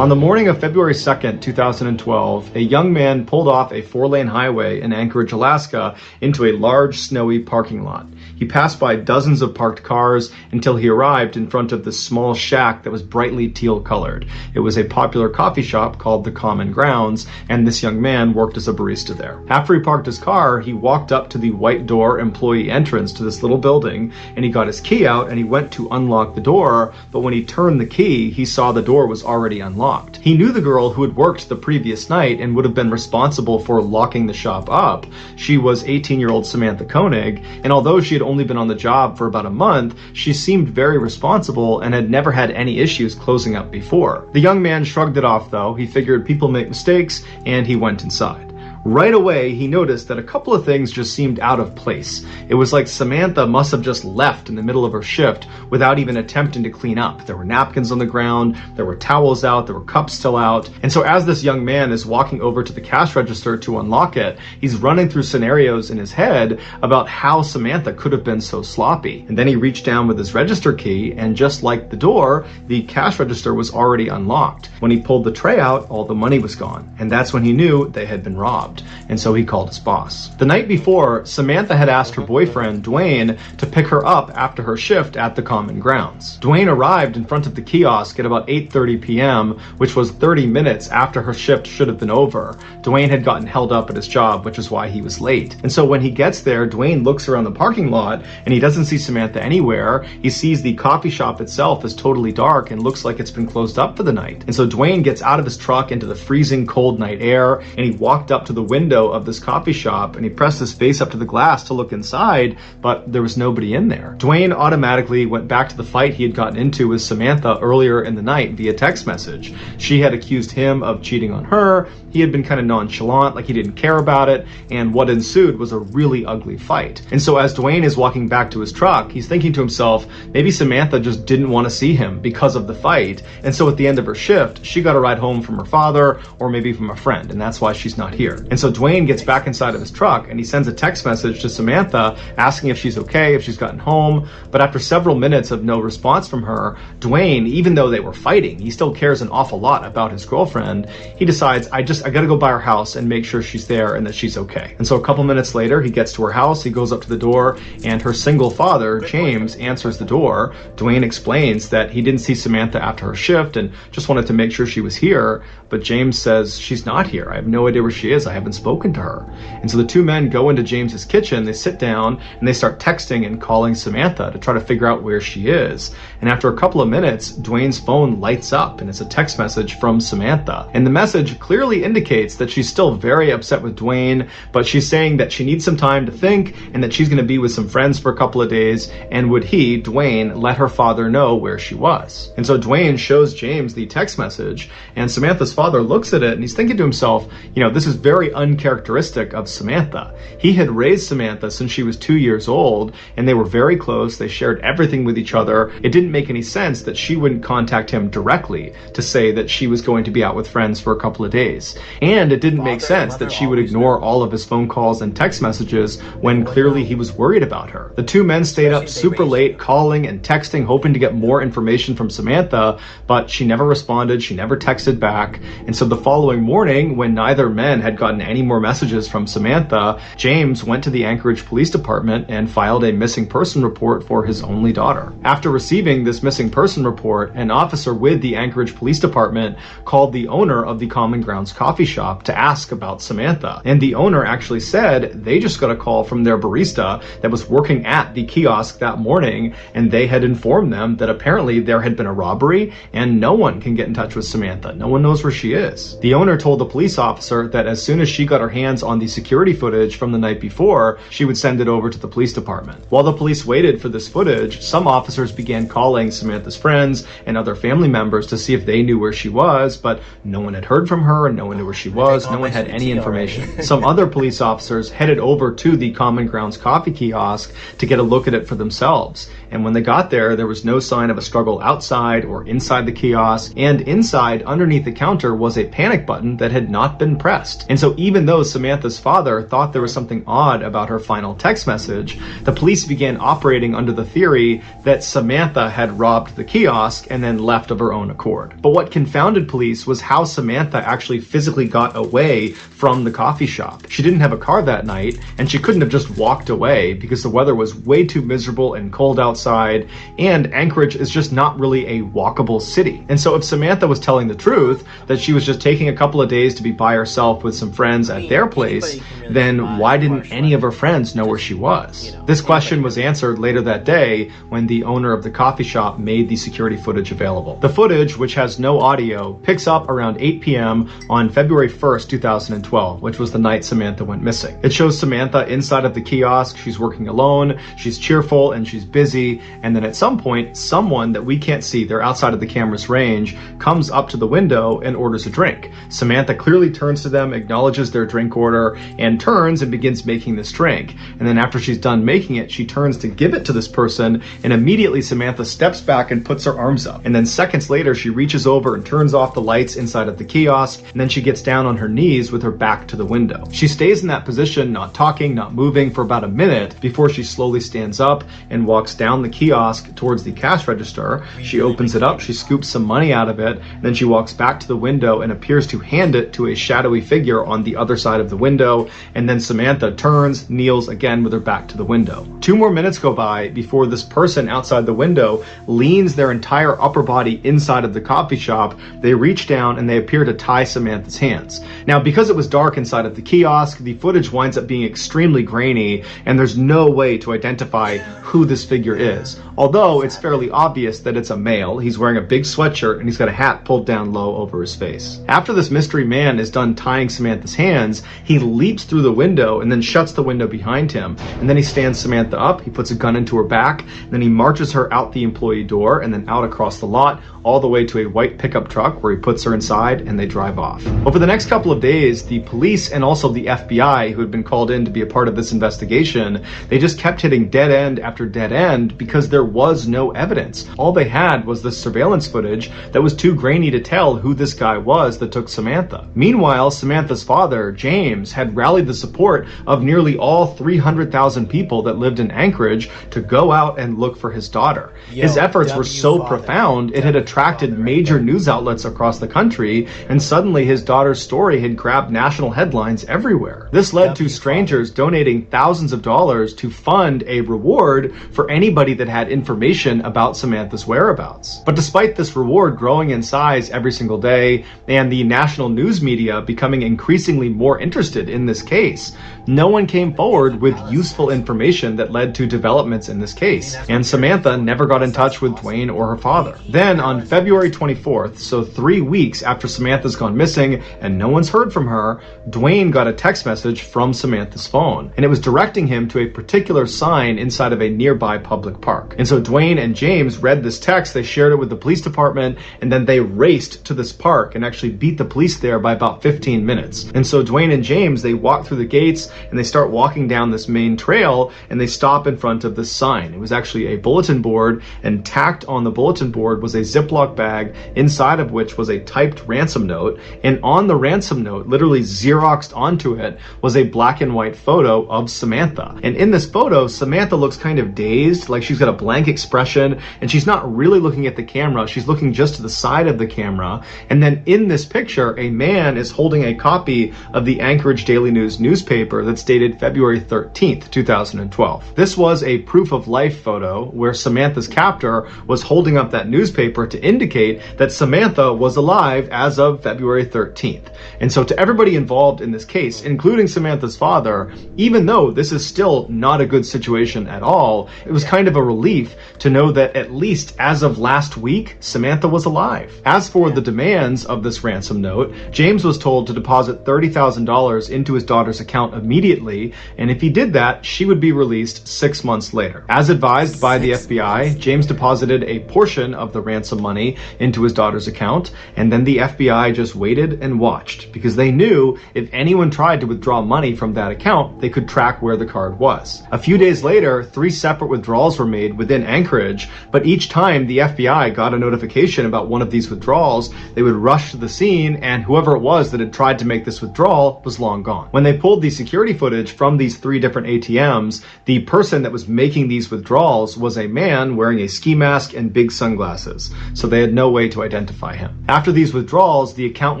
On the morning of February 2nd, 2012, a young man pulled off a 4-lane highway in Anchorage, Alaska, into a large, snowy parking lot. He passed by dozens of parked cars until he arrived in front of this small shack that was brightly teal colored. It was a popular coffee shop called the Common Grounds, and this young man worked as a barista there. After he parked his car, he walked up to the white door employee entrance to this little building, and he got his key out and he went to unlock the door, but when he turned the key, he saw the door was already unlocked. He knew the girl who had worked the previous night and would have been responsible for locking the shop up. She was 18-year-old Samantha Koenig, and although she had only been on the job for about a month, she seemed very responsible and had never had any issues closing up before. The young man shrugged it off though. He figured people make mistakes, and he went inside. Right away, he noticed that a couple of things just seemed out of place. It was like Samantha must have just left in the middle of her shift without even attempting to clean up. There were napkins on the ground, there were towels out, there were cups still out. And so as this young man is walking over to the cash register to unlock it, he's running through scenarios in his head about how Samantha could have been so sloppy. And then he reached down with his register key, and just like the door, the cash register was already unlocked. When he pulled the tray out, all the money was gone. And that's when he knew they had been robbed. And so he called his boss. The night before, Samantha had asked her boyfriend, Dwayne, to pick her up after her shift at the Common Grounds. Dwayne arrived in front of the kiosk at about 8:30 p.m., which was 30 minutes after her shift should have been over. Dwayne had gotten held up at his job, which is why he was late. And so when he gets there, Dwayne looks around the parking lot and he doesn't see Samantha anywhere. He sees the coffee shop itself is totally dark and looks like it's been closed up for the night. And so Dwayne gets out of his truck into the freezing cold night air, and he walked up to the window of this coffee shop and he pressed his face up to the glass to look inside, but there was nobody in there. Dwayne automatically went back to the fight he had gotten into with Samantha earlier in the night via text message. She had accused him of cheating on her. He had been kind of nonchalant, like he didn't care about it, and what ensued was a really ugly fight. And so as Dwayne is walking back to his truck, he's thinking to himself, maybe Samantha just didn't want to see him because of the fight, and so at the end of her shift, she got a ride home from her father or maybe from a friend, and that's why she's not here. And so Dwayne gets back inside of his truck and he sends a text message to Samantha asking if she's okay, if she's gotten home, but after several minutes of no response from her, Dwayne, even though they were fighting, he still cares an awful lot about his girlfriend. He decides, I gotta go by her house and make sure she's there and that she's okay. And so a couple minutes later, he gets to her house, he goes up to the door, and her single father, James, answers the door. Dwayne explains that he didn't see Samantha after her shift and just wanted to make sure she was here, but James says, she's not here. I have no idea where she is. I haven't spoken to her. And so the two men go into James's kitchen, they sit down, and they start texting and calling Samantha to try to figure out where she is. And after a couple of minutes, Dwayne's phone lights up, and it's a text message from Samantha. And the message clearly indicates that she's still very upset with Dwayne, but she's saying that she needs some time to think and that she's going to be with some friends for a couple of days, and would he, Dwayne, let her father know where she was. And so Dwayne shows James the text message, and Samantha's father looks at it and he's thinking to himself, this is very uncharacteristic of Samantha. He had raised Samantha since she was 2 years old, and they were very close. They shared everything with each other. It didn't make any sense that she wouldn't contact him directly to say that she was going to be out with friends for a couple of days. And it didn't make sense that she would ignore all of his phone calls and text messages when clearly he was worried about her. The two men stayed up super late, calling and texting, hoping to get more information from Samantha, but she never responded. She never texted back. And so the following morning, when neither men had gotten any more messages from Samantha, James went to the Anchorage Police Department and filed a missing person report for his only daughter. After receiving this missing person report, an officer with the Anchorage Police Department called the owner of the Common Grounds coffee shop to ask about Samantha. And the owner actually said they just got a call from their barista that was working at the kiosk that morning, and they had informed them that apparently there had been a robbery and no one can get in touch with Samantha. No one knows where she is. The owner told the police officer that as soon as she got her hands on the security footage from the night before, she would send it over to the police department. While the police waited for this footage, some officers began calling Samantha's friends and other family members to see if they knew where she was, but no one had heard from her and no one knew where she was. No one had any information. Some other police officers headed over to the Common Grounds coffee kiosk to get a look at it for themselves. And when they got there was no sign of a struggle outside or inside the kiosk, and inside, underneath the counter, was a panic button that had not been pressed. And so even though Samantha's father thought there was something odd about her final text message, the police began operating under the theory that Samantha had robbed the kiosk and then left of her own accord. But what confounded police was how Samantha actually physically got away from the coffee shop. She didn't have a car that night, and she couldn't have just walked away because the weather was way too miserable and cold outside, and Anchorage is just not really a walkable city. And so if Samantha was telling the truth, that she was just taking a couple of days to be by herself with some friends at their place, then why didn't any of her friends know where she was? This question was answered later that day when the owner of the coffee shop made the security footage available. The footage, which has no audio, picks up around 8 p.m. on February 1st, 2012, which was the night Samantha went missing. It shows Samantha inside of the kiosk. She's working alone, she's cheerful, and she's busy, and then at some point, someone that we can't see, they're outside of the camera's range, comes up to the window and orders a drink. Samantha clearly turns to them, acknowledges their drink order, and turns and begins making this drink. And then after she's done making it, she turns to give it to this person, and immediately Samantha steps back and puts her arms up. And then seconds later, she reaches over and turns off the lights inside of the kiosk, and then she gets down on her knees with her back to the window. She stays in that position, not talking, not moving, for about a minute before she slowly stands up and walks down the kiosk towards the cash register. She opens it up, she scoops some money out of it, and then she walks back to the window and appears to hand it to a shadowy figure on the other side of the window, and then Samantha turns, kneels again with her back to the window. 2 more minutes go by before this person outside the window leans their entire upper body inside of the coffee shop. They reach down and they appear to tie Samantha's hands. Now, because it was dark inside of the kiosk, the footage winds up being extremely grainy, and there's no way to identify who this figure is. Although it's fairly obvious that it's a male. He's wearing a big sweatshirt and he's got a hat pulled down low over his face. After this mystery man is done tying Samantha's hands, he leaps through the window and then shuts the window behind him. And then he stands Samantha up, he puts a gun into her back, and then he marches her out the employee door and then out across the lot, all the way to a white pickup truck where he puts her inside and they drive off. Over the next couple of days, the police and also the FBI, who had been called in to be a part of this investigation, they just kept hitting dead end after dead end because there was no evidence. All they had was this surveillance footage that was too grainy to tell who this guy was that took Samantha. Meanwhile, Samantha's father, James, had rallied the support of nearly all 300,000 people that lived in Anchorage to go out and look for his daughter. His efforts were so profound, it had attracted major news outlets across the country, and suddenly his daughter's story had grabbed national headlines everywhere. This led to strangers donating thousands of dollars to fund a reward for anybody that had information about Samantha's whereabouts. But despite this reward growing in size every single day and the national news media becoming increasingly more interested in this case, no one came forward with useful information that led to developments in this case, and Samantha never got in touch with Dwayne or her father. Then on February 24th, so 3 weeks after Samantha's gone missing and no one's heard from her, Dwayne got a text message from Samantha's phone, and it was directing him to a particular sign inside of a nearby public park. And so Dwayne and James read this text, they shared it with the police department, and then they raced to this park and actually beat the police there by about 15 minutes. And so Dwayne and James, they walk through the gates and they start walking down this main trail, and they stop in front of this sign. It was actually a bulletin board, and tacked on the bulletin board was a Ziploc bag, inside of which was a typed ransom note, and on the ransom note, literally Xeroxed onto it, was a black and white photo of Samantha. And in this photo, Samantha looks kind of dazed, like she's got a blank expression, and she's not really looking at the camera, she's looking just to the side of the camera. And then in this picture, a man is holding a copy of the Anchorage Daily News newspaper that's dated February 13th, 2012. This was a proof of life photo where Samantha's captor was holding up that newspaper to indicate that Samantha was alive as of February 13th. And so to everybody involved in this case, including Samantha's father, even though this is still not a good situation at all, it was kind of a relief to know that at least as of last week, Samantha was alive. As for the demands of this ransom note, James was told to deposit $30,000 into his daughter's account immediately, and if he did that, she would be released 6 months later. As advised by the FBI, James deposited a portion of the ransom money into his daughter's account, and then the FBI just waited and watched, because they knew if anyone tried to withdraw money from that account, they could track where the card was. A few days later, 3 separate withdrawals were made within Anchorage, but each time the FBI got a notification about one of these withdrawals, they would rush to the scene, and whoever it was that had tried to make this withdrawal was long gone. When they pulled the security footage from these 3 different ATMs, the person that was making these withdrawals was a man wearing a ski mask and big sunglasses, so they had no way to identify him. After these withdrawals, the account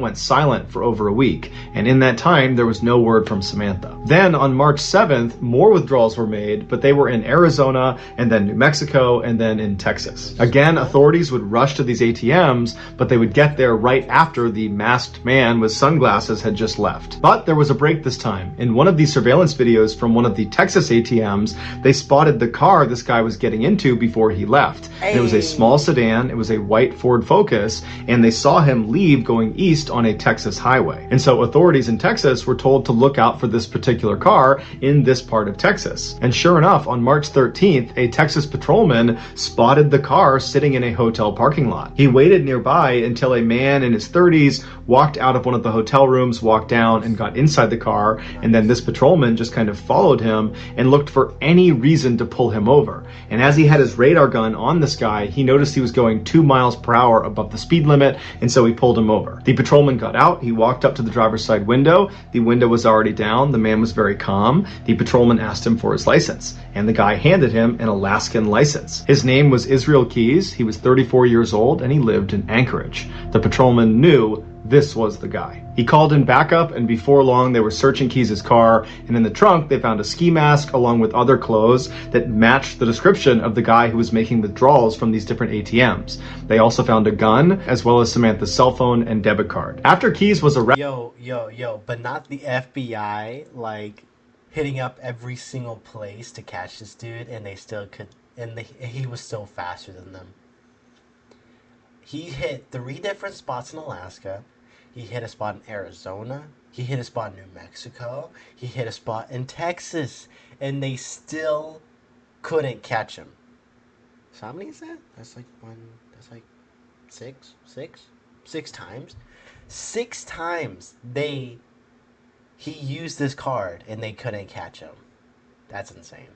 went silent for over a week, and in that time, there was no word from Samantha. Then on March 7th, more withdrawals were made, but they were in Arizona, and then New Mexico, and then in Texas. Again, authorities would rush to these ATMs, but they would get there right after the masked man with sunglasses had just left. But there was a break this time. In one of these surveillance videos from one of the Texas ATMs, they spotted the car this guy was getting into before he left. And it was a small sedan, it was a white Ford Focus, and they saw him leave going east on a Texas highway. And so authorities in Texas were told to look out for this particular car in this part of Texas. And sure enough, on March 13th, a Texas patrolman spotted the car sitting in a hotel parking lot. He waited nearby until a man in his 30s walked out of one of the hotel rooms, walked down and got inside the car, and then this patrolman just kind of followed him and looked for any reason to pull him over. And as he had his radar gun on this guy, he noticed he was going 2 miles per hour above the speed limit, and so he pulled him over. The patrolman got out, he walked up to the driver's side window, the window was already down, the man was very calm. The patrolman asked him for his license, and the guy handed him an Alaskan license. His name was Israel Keys, he was 34 years old, and he lived in Anchorage. The patrolman knew this was the guy. He called in backup, and before long they were searching Keys' car, and in the trunk they found a ski mask along with other clothes that matched the description of the guy who was making withdrawals from these different ATMs. They also found a gun, as well as Samantha's cell phone and debit card. After Keys was arrested... Yo, but not the FBI, like, hitting up every single place to catch this dude, and they still could... And he was still faster than them. He hit 3 different spots in Alaska. He hit a spot in Arizona. He hit a spot in New Mexico. He hit a spot in Texas. And they still couldn't catch him. So how many is that? That's like 6 times. 6 times he used this card and they couldn't catch him. That's insane.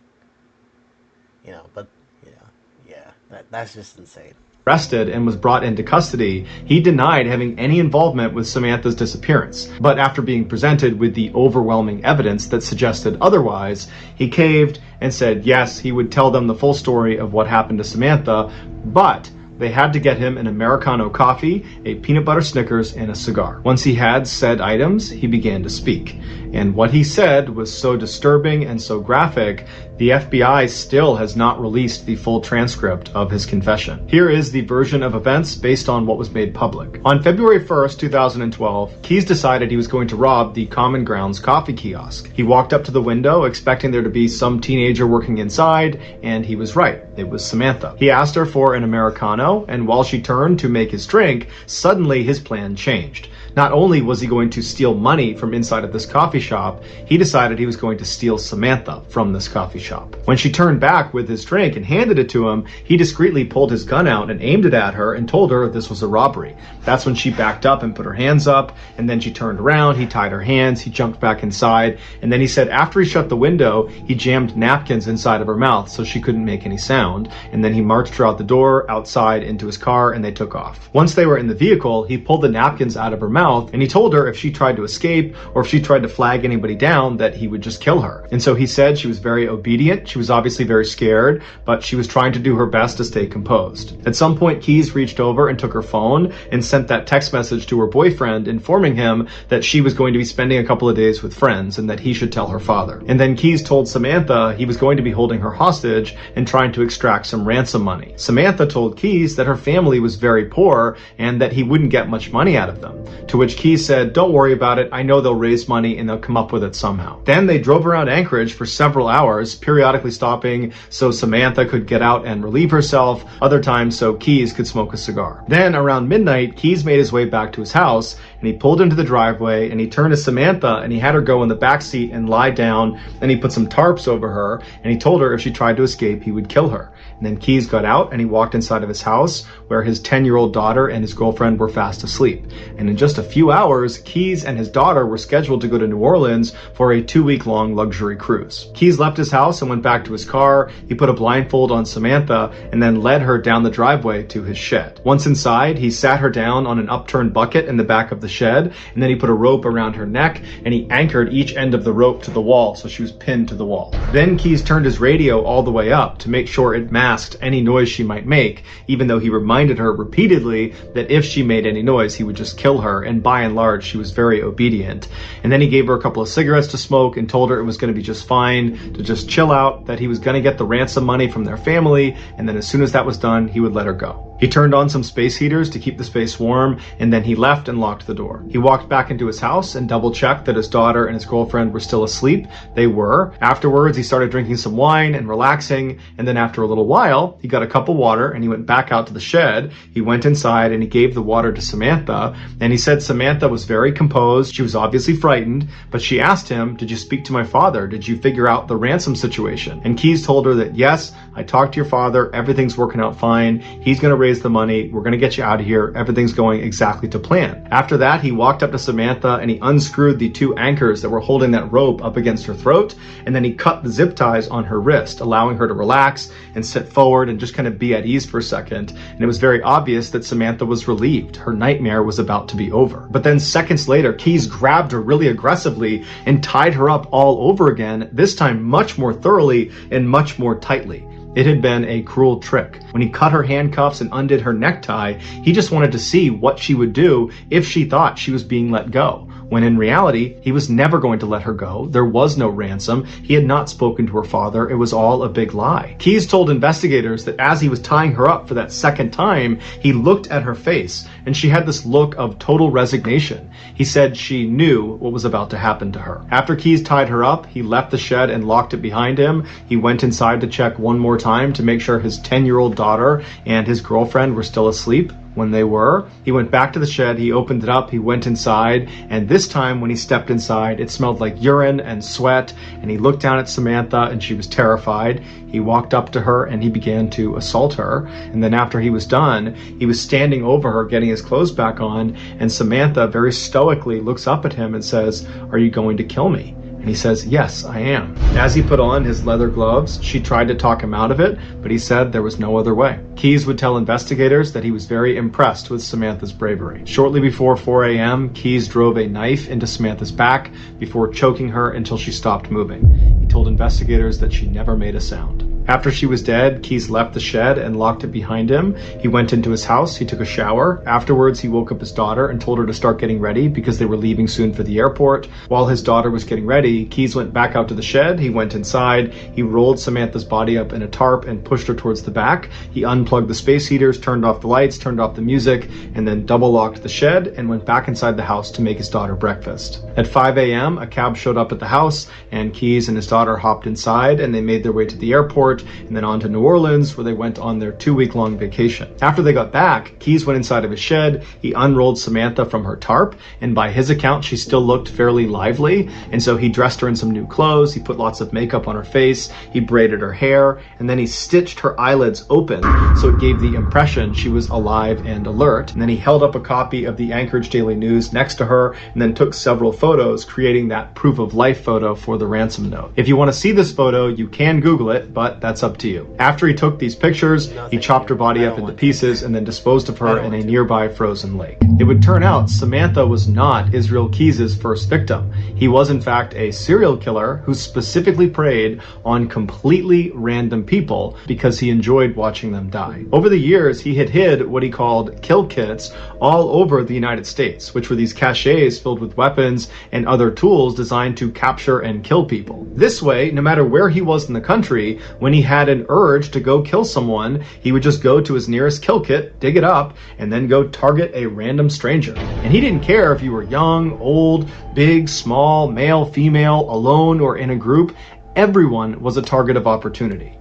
That's just insane. Arrested and was brought into custody, he denied having any involvement with Samantha's disappearance. But after being presented with the overwhelming evidence that suggested otherwise, he caved and said yes, he would tell them the full story of what happened to Samantha, but They had to get him an Americano coffee, a peanut butter Snickers, and a cigar. Once he had said items, he began to speak. And what he said was so disturbing and so graphic, the FBI still has not released the full transcript of his confession. Here is the version of events based on what was made public. On February 1st, 2012, Keyes decided he was going to rob the Common Grounds coffee kiosk. He walked up to the window expecting there to be some teenager working inside, and he was right. It was Samantha. He asked her for an Americano, and while she turned to make his drink, suddenly his plan changed. Not only was he going to steal money from inside of this coffee shop, he decided he was going to steal Samantha from this coffee shop. When she turned back with his drink and handed it to him, he discreetly pulled his gun out and aimed it at her and told her this was a robbery. That's when she backed up and put her hands up, and then she turned around, he tied her hands, he jumped back inside, and then he said after he shut the window, he jammed napkins inside of her mouth so she couldn't make any sound, and then he marched her out the door, outside, into his car, and they took off. Once they were in the vehicle, he pulled the napkins out of her mouth, and he told her if she tried to escape or if she tried to flag anybody down that he would just kill her. And so he said she was very obedient, she was obviously very scared, but she was trying to do her best to stay composed. At some point, Keyes reached over and took her phone and sent that text message to her boyfriend informing him that she was going to be spending a couple of days with friends and that he should tell her father. And then Keyes told Samantha he was going to be holding her hostage and trying to extract some ransom money. Samantha told Keyes that her family was very poor and that he wouldn't get much money out of them, to which Keyes said, "Don't worry about it, I know they'll raise money and they'll come up with it somehow." Then they drove around Anchorage for several hours, periodically stopping so Samantha could get out and relieve herself, other times so Keyes could smoke a cigar. Then around midnight, Keyes made his way back to his house and he pulled into the driveway and he turned to Samantha and he had her go in the back seat and lie down, and he put some tarps over her and he told her if she tried to escape, he would kill her. And then Keyes got out and he walked inside of his house where his 10-year-old daughter and his girlfriend were fast asleep. And in just a few hours, Keyes and his daughter were scheduled to go to New Orleans for a 2-week-long luxury cruise. Keyes left his house and went back to his car. He put a blindfold on Samantha and then led her down the driveway to his shed. Once inside, he sat her down on an upturned bucket in the back of the shed, and then he put a rope around her neck and he anchored each end of the rope to the wall so she was pinned to the wall. Then Keyes turned his radio all the way up to make sure it masked any noise she might make, even though he reminded her repeatedly that if she made any noise, he would just kill her, and by and large, she was very obedient. And then he gave her a couple of cigarettes to smoke and told her it was going to be just fine, to just chill out, that he was going to get the ransom money from their family, and then as soon as that was done, he would let her go. He turned on some space heaters to keep the space warm, and then he left and locked the door. He walked back into his house and double-checked that his daughter and his girlfriend were still asleep. They were. Afterwards, he started drinking some wine and relaxing, and then after a little while, he got a cup of water and he went back out to the shed. He went inside and he gave the water to Samantha, and he said Samantha was very composed. She was obviously frightened, but she asked him, "Did you speak to my father? Did you figure out the ransom situation?" And Keyes told her that, "Yes, I talked to your father. Everything's working out fine. He's going to raise the money. We're going to get you out of here. Everything's going exactly to plan." After that, he walked up to Samantha and he unscrewed the 2 anchors that were holding that rope up against her throat, and then he cut the zip ties on her wrist, allowing her to relax and sit forward and just kind of be at ease for a second. And it was very obvious that Samantha was relieved. Her nightmare was about to be over. But then seconds later, Keyes grabbed her really aggressively and tied her up all over again, this time much more thoroughly and much more tightly. It had been a cruel trick. When he cut her handcuffs and undid her necktie, he just wanted to see what she would do if she thought she was being let go, when in reality, he was never going to let her go. There was no ransom. He had not spoken to her father. It was all a big lie. Keyes told investigators that as he was tying her up for that second time, he looked at her face, and she had this look of total resignation. He said she knew what was about to happen to her. After Keyes tied her up, he left the shed and locked it behind him. He went inside to check one more time to make sure his 10-year-old daughter and his girlfriend were still asleep. When they were, he went back to the shed, he opened it up, he went inside, and this time when he stepped inside, it smelled like urine and sweat, and he looked down at Samantha and she was terrified. He walked up to her and he began to assault her, and then after he was done, he was standing over her getting his clothes back on, and Samantha very stoically looks up at him and says, "Are you going to kill me?" And he says, "Yes, I am." As he put on his leather gloves, she tried to talk him out of it, but he said there was no other way. Keyes would tell investigators that he was very impressed with Samantha's bravery. Shortly before 4 a.m., Keyes drove a knife into Samantha's back before choking her until she stopped moving. He told investigators that she never made a sound. After she was dead, Keyes left the shed and locked it behind him. He went into his house, he took a shower. Afterwards, he woke up his daughter and told her to start getting ready because they were leaving soon for the airport. While his daughter was getting ready, Keyes went back out to the shed. He went inside, he rolled Samantha's body up in a tarp and pushed her towards the back. He unplugged the space heaters, turned off the lights, turned off the music, and then double locked the shed and went back inside the house to make his daughter breakfast. At 5 a.m., a cab showed up at the house and Keyes and his daughter hopped inside and they made their way to the airport and then on to New Orleans, where they went on their 2-week-long vacation. After they got back, Keyes went inside of his shed, he unrolled Samantha from her tarp, and by his account, she still looked fairly lively, and so he dressed her in some new clothes, he put lots of makeup on her face, he braided her hair, and then he stitched her eyelids open so it gave the impression she was alive and alert, and then he held up a copy of the Anchorage Daily News next to her, and then took several photos, creating that proof of life photo for the ransom note. If you want to see this photo, you can Google it, but that's up to you. After he took these pictures, he chopped her body up into pieces and then disposed of her in a nearby frozen lake. It would turn out Samantha was not Israel Keyes' first victim. He was in fact a serial killer who specifically preyed on completely random people because he enjoyed watching them die. Over the years, he had hid what he called kill kits all over the United States, which were these caches filled with weapons and other tools designed to capture and kill people. This way, no matter where he was in the country, when he had an urge to go kill someone, he would just go to his nearest kill kit, dig it up, and then go target a random stranger. And he didn't care if you were young, old, big, small, male, female, alone, or in a group. Everyone was a target of opportunity.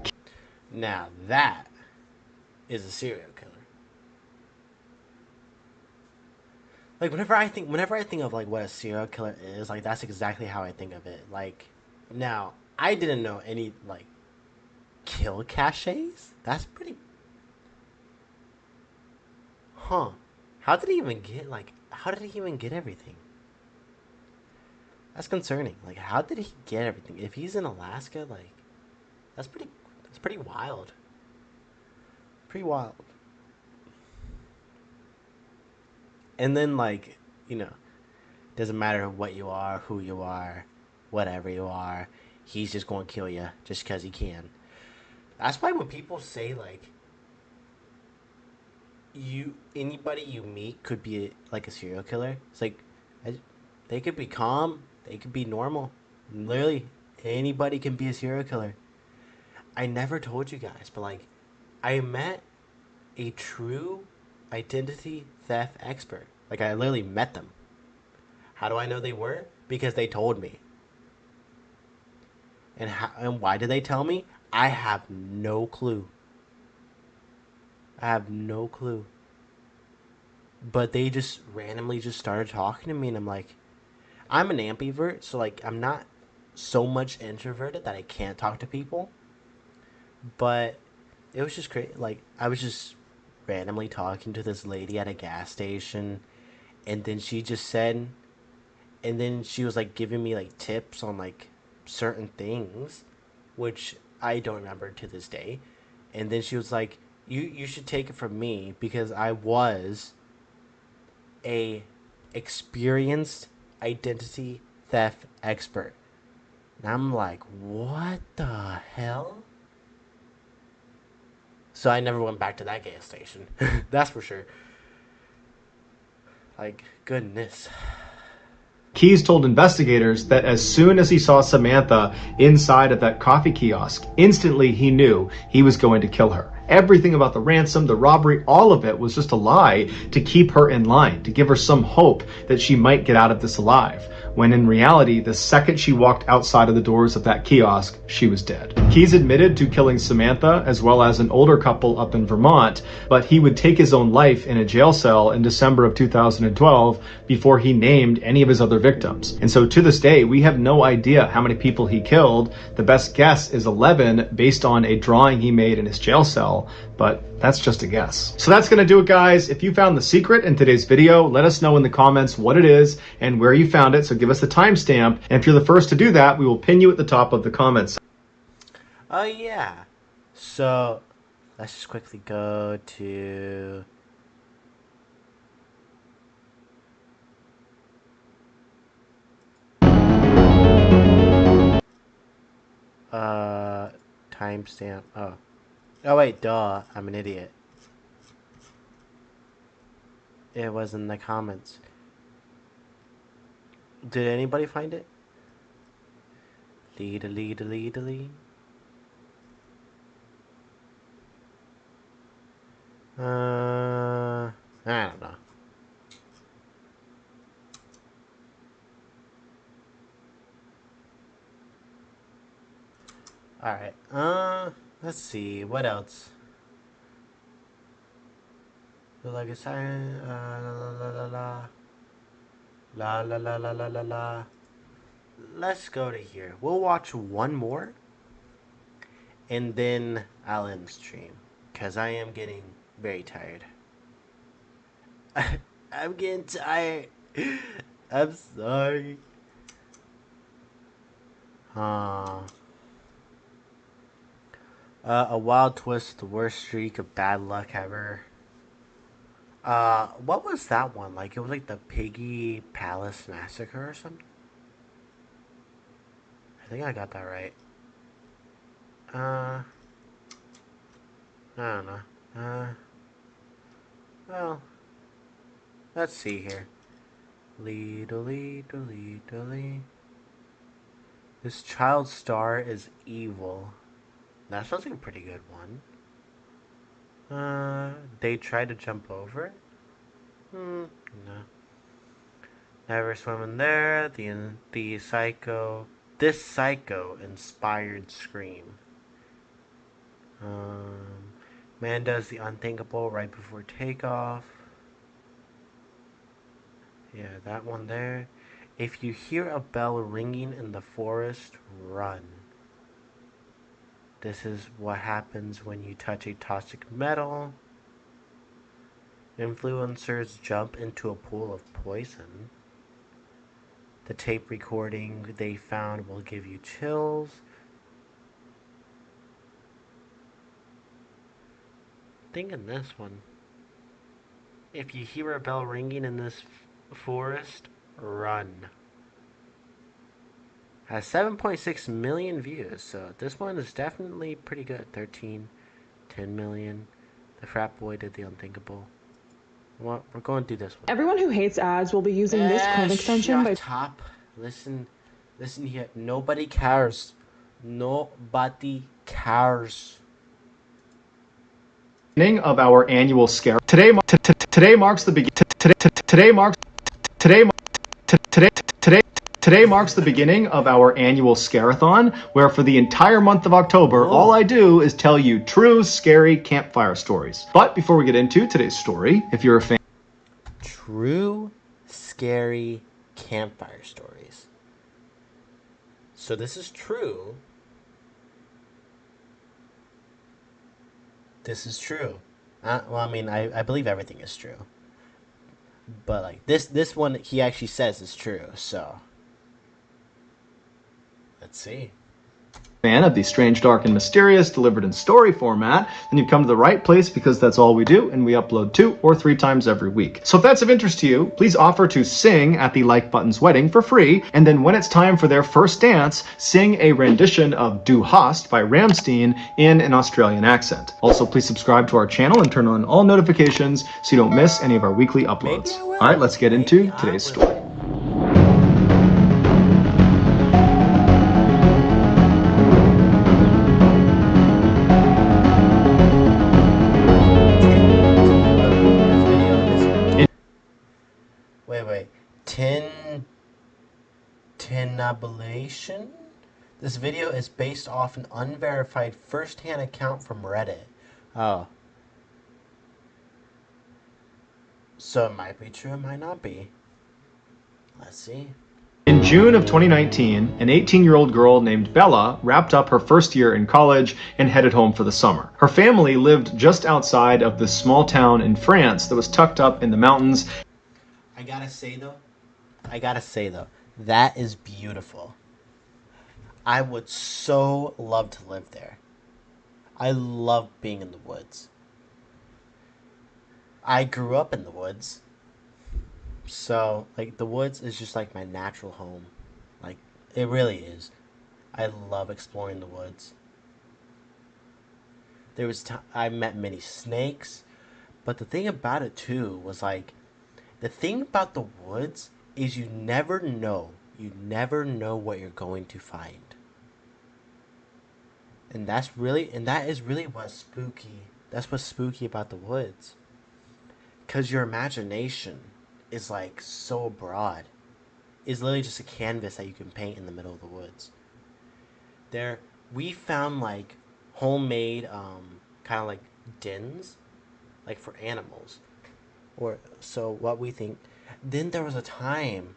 Now that is a serial killer. Like whenever I think of like what a serial killer is, like that's exactly how I think of it. Like now, I didn't know any like kill caches? That's pretty. Huh. How did he even get everything? That's concerning. Like, how did he get everything? If he's in Alaska, like, that's pretty wild. Pretty wild. And then, like, doesn't matter what you are, who you are, whatever you are, he's just going to kill you just because he can. That's why when people say, like, anybody you meet could be like a serial killer, it's like, they could be calm, they could be normal. Literally, anybody can be a serial killer. I never told you guys, but, like, I met a true identity theft expert. Like, I literally met them. How do I know they were? Because they told me. And why did they tell me? I have no clue. I have no clue. But they just randomly just started talking to me, and I'm like, I'm an ambivert, so, like, I'm not so much introverted that I can't talk to people. But it was just great. Like, I was just randomly talking to this lady at a gas station, and then she just said, and then she was like giving me like tips on like certain things, which I don't remember to this day. And then she was like, you should take it from me because I was a experienced identity theft expert. And I'm like, what the hell? So I never went back to that gas station. That's for sure. Like, goodness. Keyes told investigators that as soon as he saw Samantha inside of that coffee kiosk, instantly he knew he was going to kill her. Everything about the ransom, the robbery, all of it was just a lie to keep her in line, to give her some hope that she might get out of this alive. When in reality, the second she walked outside of the doors of that kiosk, she was dead. Keyes admitted to killing Samantha as well as an older couple up in Vermont, but he would take his own life in a jail cell in December of 2012 before he named any of his other victims. And so to this day, we have no idea how many people he killed. The best guess is 11 based on a drawing he made in his jail cell, but that's just a guess. So that's gonna do it, guys. If you found the secret in today's video, let us know in the comments what it is and where you found it, so give us the timestamp. And if you're the first to do that, we will pin you at the top of the comments. Oh, yeah. So, let's just quickly go to... timestamp. Oh. Oh, wait, duh. I'm an idiot. It was in the comments. Did anybody find it? Lead. I don't know. Alright, let's see, what else? Like a sign, la. Let's go to here. We'll watch one more, and then I'll end the stream, because I am getting very tired. I'm getting tired. I'm sorry. A wild twist, the worst streak of bad luck ever. What was that one? Like, it was like the Piggy Palace Massacre or something? I think I got that right. I don't know. Well, let's see here. Lead. This child star is evil. That sounds like a pretty good one. They tried to jump over it? No. Never swim in there. This psycho inspired scream. Man does the unthinkable right before takeoff. Yeah, that one there. If you hear a bell ringing in the forest, run. This is what happens when you touch a toxic metal. Influencers jump into a pool of poison. The tape recording they found will give you chills. Thinking this one. If you hear a bell ringing in this forest, run. Has 7.6 million views, so this one is definitely pretty good. 13, 10 million. The frat boy did the unthinkable. Well, we're going to do this one. Everyone who hates ads will be using this Chrome extension by... Shut up. Listen here. Nobody cares. Nobody cares. Beginning of our annual scare. Today marks the beginning of our annual Scarathon, where for the entire month of October, all I do is tell you true, scary campfire stories. But before we get into today's story, if you're a fan... True, scary campfire stories. So this is true. This is true. Well, I mean, I believe everything is true. But, like, this one, he actually says is true, so... Let's see. Fan of the strange, dark, and mysterious delivered in story format, then you've come to the right place because that's all we do, and we upload 2 or 3 times every week. So if that's of interest to you, please offer to sing at the Like Button's wedding for free, and then when it's time for their first dance, sing a rendition of Du Hast by Rammstein in an Australian accent. Also, please subscribe to our channel and turn on all notifications so you don't miss any of our weekly uploads. Alright, let's get into today's story. Wait. Tenabulation? This video is based off an unverified first-hand account from Reddit. Oh. So it might be true, it might not be. Let's see. In June of 2019, an 18-year-old girl named Bella wrapped up her first year in college and headed home for the summer. Her family lived just outside of this small town in France that was tucked up in the mountains. I gotta say though, that is beautiful. I would so love to live there. I love being in the woods. I grew up in the woods. So, like, the woods is just like my natural home. Like, it really is. I love exploring the woods. I met many snakes, but the thing about it too was like the thing about the woods is you never know. You never know what you're going to find. And that is really what's spooky. That's what's spooky about the woods. Cuz your imagination is like so broad. It's literally just a canvas that you can paint in the middle of the woods. There we found like homemade kind of like dens like for animals or so what we think. Then there was a time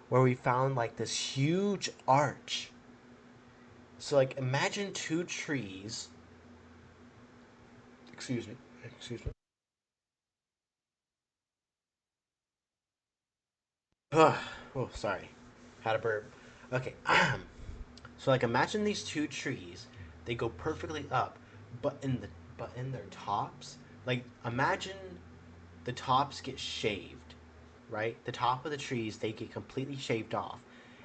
where we found like this huge arch. So like imagine two trees. Excuse me. Excuse me. Oh, sorry. Had a burp. Okay. So like imagine these two trees. They go perfectly up, but in their tops, like imagine the tops get shaved, right? The top of the trees they get completely shaved off,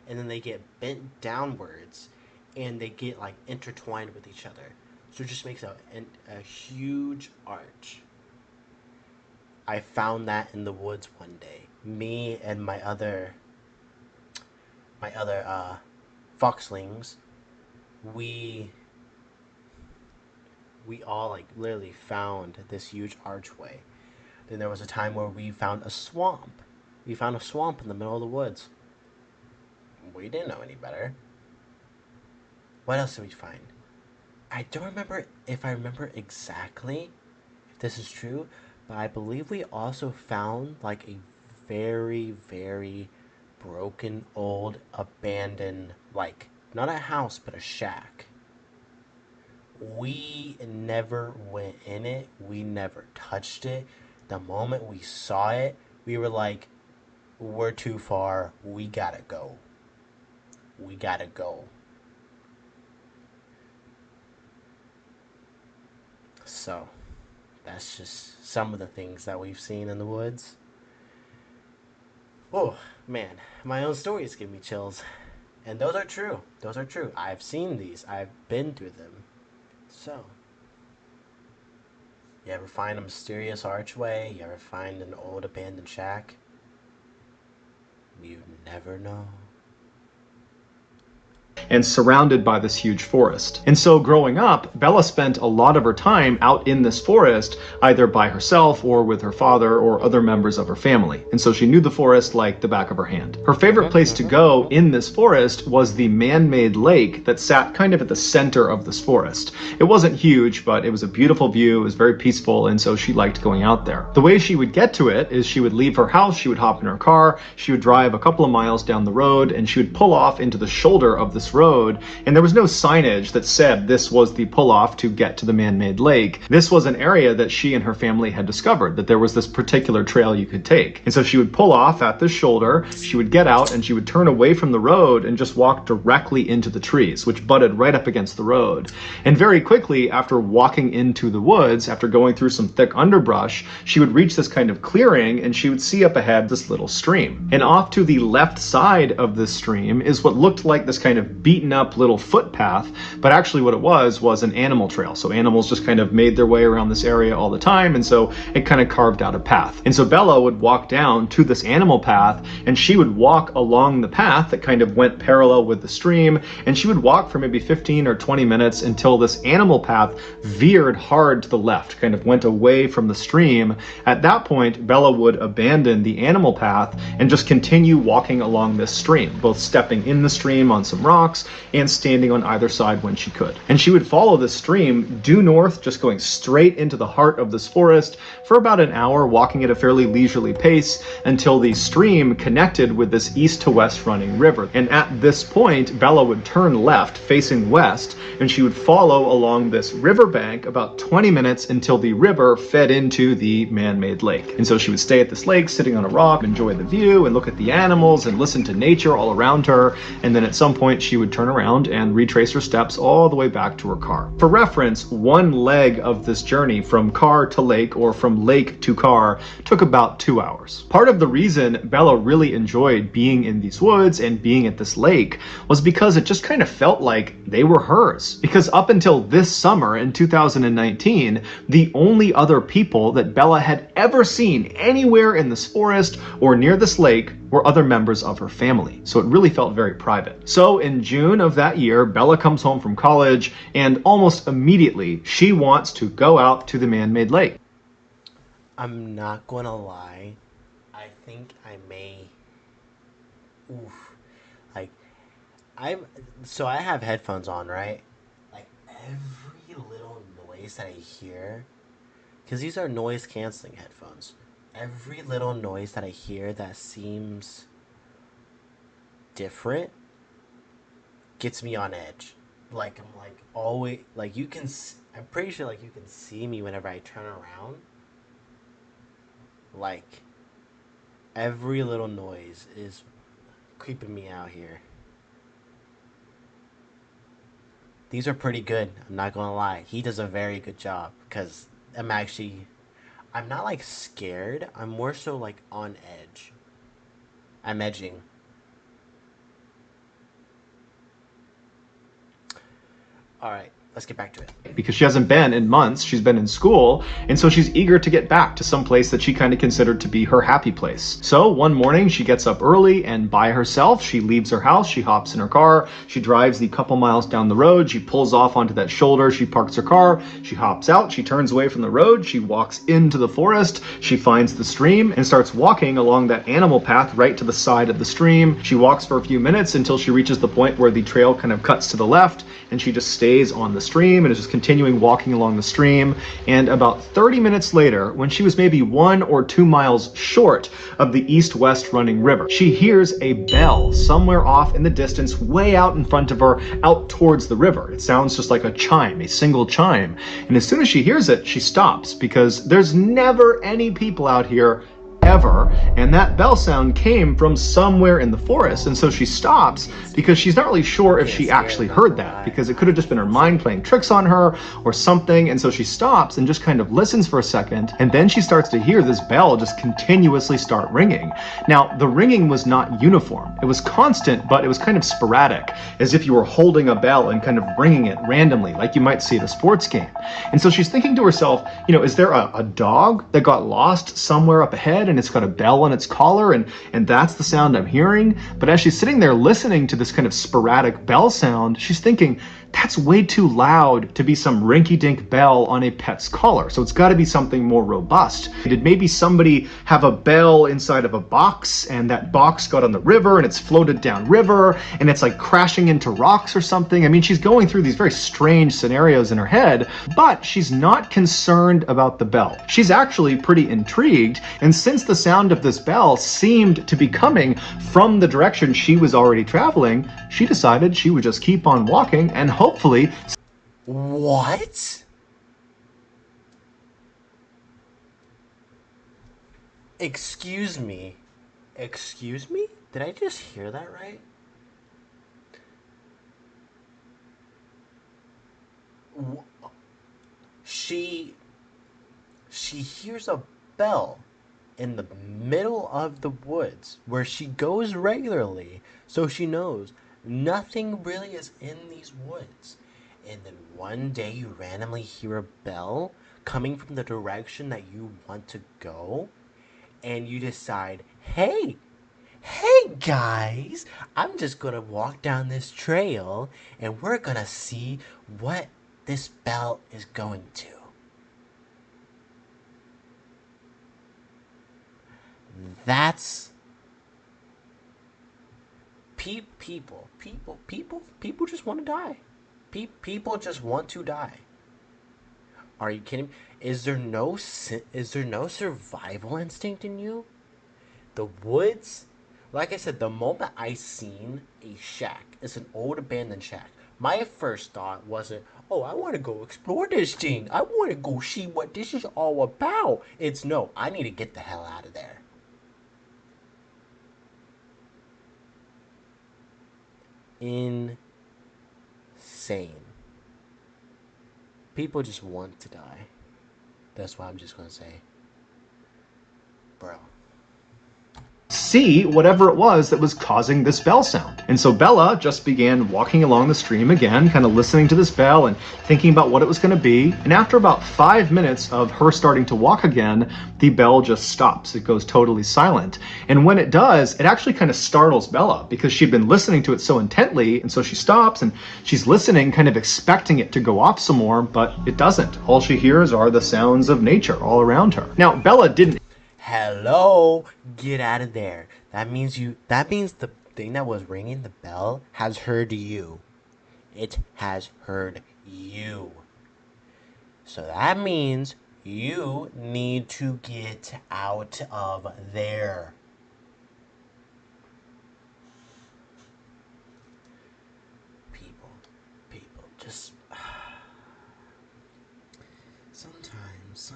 and then they get bent downwards, and they get like intertwined with each other. So it just makes a huge arch. I found that in the woods one day. Me and my other foxlings, we we all like literally found this huge archway. Then there was a time where we found a swamp. We found a swamp in the middle of the woods. We didn't know any better. What else did we find? I don't remember if I remember exactly if this is true, but I believe we also found like a very, very broken, old, abandoned, like, not a house, but a shack. We never went in it, we never touched it. The moment we saw it, we were like, we're too far, we gotta go. We gotta go. So, that's just some of the things that we've seen in the woods. Oh, man, my own stories give me chills. And those are true. Those are true. I've seen these, I've been through them. So, you ever find a mysterious archway? You ever find an old abandoned shack? You never know. And surrounded by this huge forest. And so growing up, Bella spent a lot of her time out in this forest, either by herself or with her father or other members of her family. And so she knew the forest like the back of her hand. Her favorite place to go in this forest was the man-made lake that sat kind of at the center of this forest. It wasn't huge, but it was a beautiful view, it was very peaceful, and so she liked going out there. The way she would get to it is she would leave her house, she would hop in her car, she would drive a couple of miles down the road, and she would pull off into the shoulder of this road, and there was no signage that said this was the pull-off to get to the man-made lake. This was an area that she and her family had discovered, that there was this particular trail you could take. And so she would pull off at the shoulder, she would get out, and she would turn away from the road and just walk directly into the trees, which butted right up against the road. And very quickly, after walking into the woods, after going through some thick underbrush, she would reach this kind of clearing, and she would see up ahead this little stream. And off to the left side of this stream is what looked like this kind of beaten up little footpath, but actually what it was an animal trail. So animals just kind of made their way around this area all the time, and so it kind of carved out a path. And so Bella would walk down to this animal path, and she would walk along the path that kind of went parallel with the stream, and she would walk for maybe 15 or 20 minutes until this animal path veered hard to the left, kind of went away from the stream. At that point, Bella would abandon the animal path and just continue walking along this stream, both stepping in the stream on some rocks and standing on either side when she could. And she would follow the stream due north, just going straight into the heart of this forest for about an hour, walking at a fairly leisurely pace until the stream connected with this east to west running river. And at this point, Bella would turn left, facing west, and she would follow along this riverbank about 20 minutes until the river fed into the man-made lake. And so she would stay at this lake, sitting on a rock, enjoy the view, and look at the animals and listen to nature all around her. And then at some point, she would would turn around and retrace her steps all the way back to her car. For reference, one leg of this journey from car to lake or from lake to car took about 2 hours. Part of the reason Bella really enjoyed being in these woods and being at this lake was because it just kind of felt like they were hers. Because up until this summer in 2019, the only other people that Bella had ever seen anywhere in this forest or near this lake were other members of her family. So it really felt very private. So in June of that year, Bella comes home from college and almost immediately she wants to go out to the man-made lake. I'm not gonna lie. I think I may. Oof. Like, I have headphones on, right? Like, every little noise that I hear, because these are noise canceling headphones. Every little noise that I hear that seems different gets me on edge. Like, I'm like always, like, I'm pretty sure like you can see me whenever I turn around. Like, every little noise is creeping me out here. These are pretty good, I'm not gonna lie. He does a very good job because I'm not like scared, I'm more so like on edge. I'm edging. Alright, let's get back to it. Because she hasn't been in months, she's been in school, and so she's eager to get back to some place that she kind of considered to be her happy place. So one morning she gets up early and by herself, she leaves her house, she hops in her car, she drives the couple miles down the road, she pulls off onto that shoulder, she parks her car, she hops out, she turns away from the road, she walks into the forest, she finds the stream and starts walking along that animal path right to the side of the stream. She walks for a few minutes until she reaches the point where the trail kind of cuts to the left, and she just stays on the stream and is just continuing walking along the stream. And about 30 minutes later, when she was maybe 1 or 2 miles short of the east-west running river, she hears a bell somewhere off in the distance, way out in front of her, out towards the river. It sounds just like a chime, a single chime. And as soon as she hears it, she stops because there's never any people out here ever, and that bell sound came from somewhere in the forest. And so she stops because she's not really sure if she actually heard that, because it could have just been her mind playing tricks on her or something. And so she stops and just kind of listens for a second, and then she starts to hear this bell just continuously start ringing. Now, the ringing was not uniform. It was constant, but it was kind of sporadic, as if you were holding a bell and kind of ringing it randomly, like you might see at a sports game. And so she's thinking to herself, is there a dog that got lost somewhere up ahead and it's got a bell on its collar, and that's the sound I'm hearing? But as she's sitting there listening to this kind of sporadic bell sound, she's thinking, that's way too loud to be some rinky-dink bell on a pet's collar. So it's got to be something more robust. Did maybe somebody have a bell inside of a box, and that box got on the river and it's floated down river and it's like crashing into rocks or something? I mean, she's going through these very strange scenarios in her head, but she's not concerned about the bell. She's actually pretty intrigued, and since the sound of this bell seemed to be coming from the direction she was already traveling, she decided she would just keep on walking and hopefully... What? Excuse me? Excuse me? Did I just hear that right? She hears a bell in the middle of the woods where she goes regularly, so she knows nothing really is in these woods. And then one day you randomly hear a bell coming from the direction that you want to go, and you decide, hey guys, I'm just gonna walk down this trail and we're gonna see what this bell is going to. That's people just want to die. People just want to die. Are you kidding me? Is there no survival instinct in you? The woods, like I said, the moment I seen a shack, it's an old abandoned shack, my first thought wasn't, oh, I want to go explore this thing. I want to go see what this is all about. It's no, I need to get the hell out of there. Insane. insane. People just want to die. That's what I'm just gonna say. Bro. See whatever it was that was causing this bell sound. And so Bella just began walking along the stream again, kind of listening to this bell and thinking about what it was going to be. And after about 5 minutes of her starting to walk again, the bell just stops. It goes totally silent. And when it does, it actually kind of startles Bella because she'd been listening to it so intently. And so she stops and she's listening, kind of expecting it to go off some more, but it doesn't. All she hears are the sounds of nature all around her. Now, Bella didn't Hello, get out of there. That means the thing that was ringing the bell has heard you. It has heard you. So that means you need to get out of there. People, just sometimes,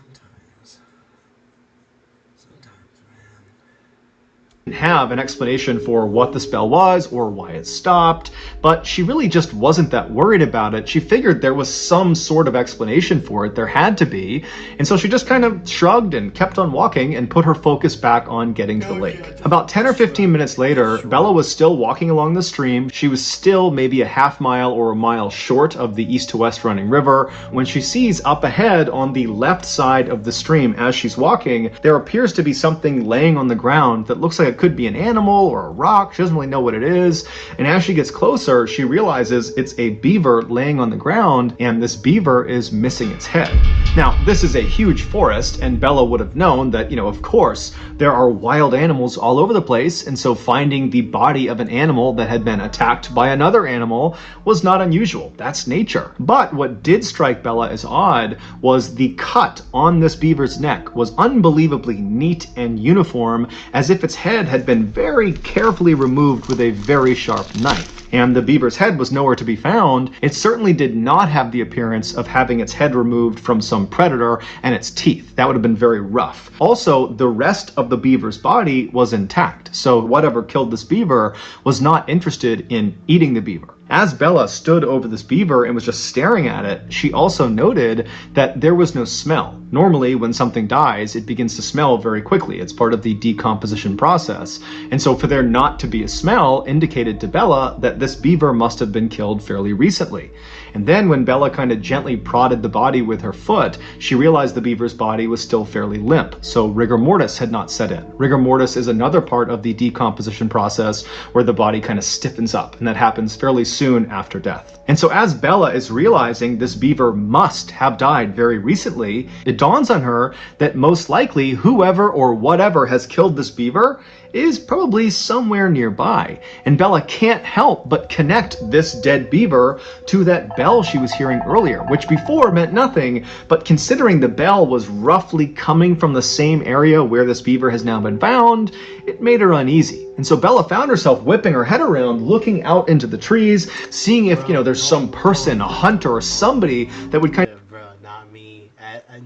man. have an explanation for what the spell was or why it stopped, but she really just wasn't that worried about it. She figured there was some sort of explanation for it. There had to be. And so she just kind of shrugged and kept on walking and put her focus back on getting to the lake. About 10 or 15 minutes later, Bella was still walking along the stream. She was still maybe a half mile or a mile short of the east to west running river when she sees up ahead on the left side of the stream as she's walking, there appears to be something laying on the ground that looks like it could be an animal or a rock. She doesn't really know what it is. And as she gets closer, she realizes it's a beaver laying on the ground, and this beaver is missing its head. Now, this is a huge forest, and Bella would have known that, of course, there are wild animals all over the place, and so finding the body of an animal that had been attacked by another animal was not unusual. That's nature. But what did strike Bella as odd was the cut on this beaver's neck was unbelievably neat and uniform, as if its head had been very carefully removed with a very sharp knife. And the beaver's head was nowhere to be found. It certainly did not have the appearance of having its head removed from some predator and its teeth. That would have been very rough. Also, the rest of the beaver's body was intact, so whatever killed this beaver was not interested in eating the beaver. As Bella stood over this beaver and was just staring at it, she also noted that there was no smell. Normally, when something dies, it begins to smell very quickly. It's part of the decomposition process. And so for there not to be a smell indicated to Bella that this beaver must have been killed fairly recently. And then when Bella kind of gently prodded the body with her foot, she realized the beaver's body was still fairly limp, so rigor mortis had not set in. Rigor mortis is another part of the decomposition process where the body kind of stiffens up, and that happens fairly soon after death. And so as Bella is realizing this beaver must have died very recently, it dawns on her that most likely whoever or whatever has killed this beaver is probably somewhere nearby. And Bella can't help but connect this dead beaver to that bell she was hearing earlier, which before meant nothing, but considering the bell was roughly coming from the same area where this beaver has now been found, it made her uneasy. And so Bella found herself whipping her head around, looking out into the trees, seeing if, there's some person, a hunter or somebody that would kind of... Bro, not me.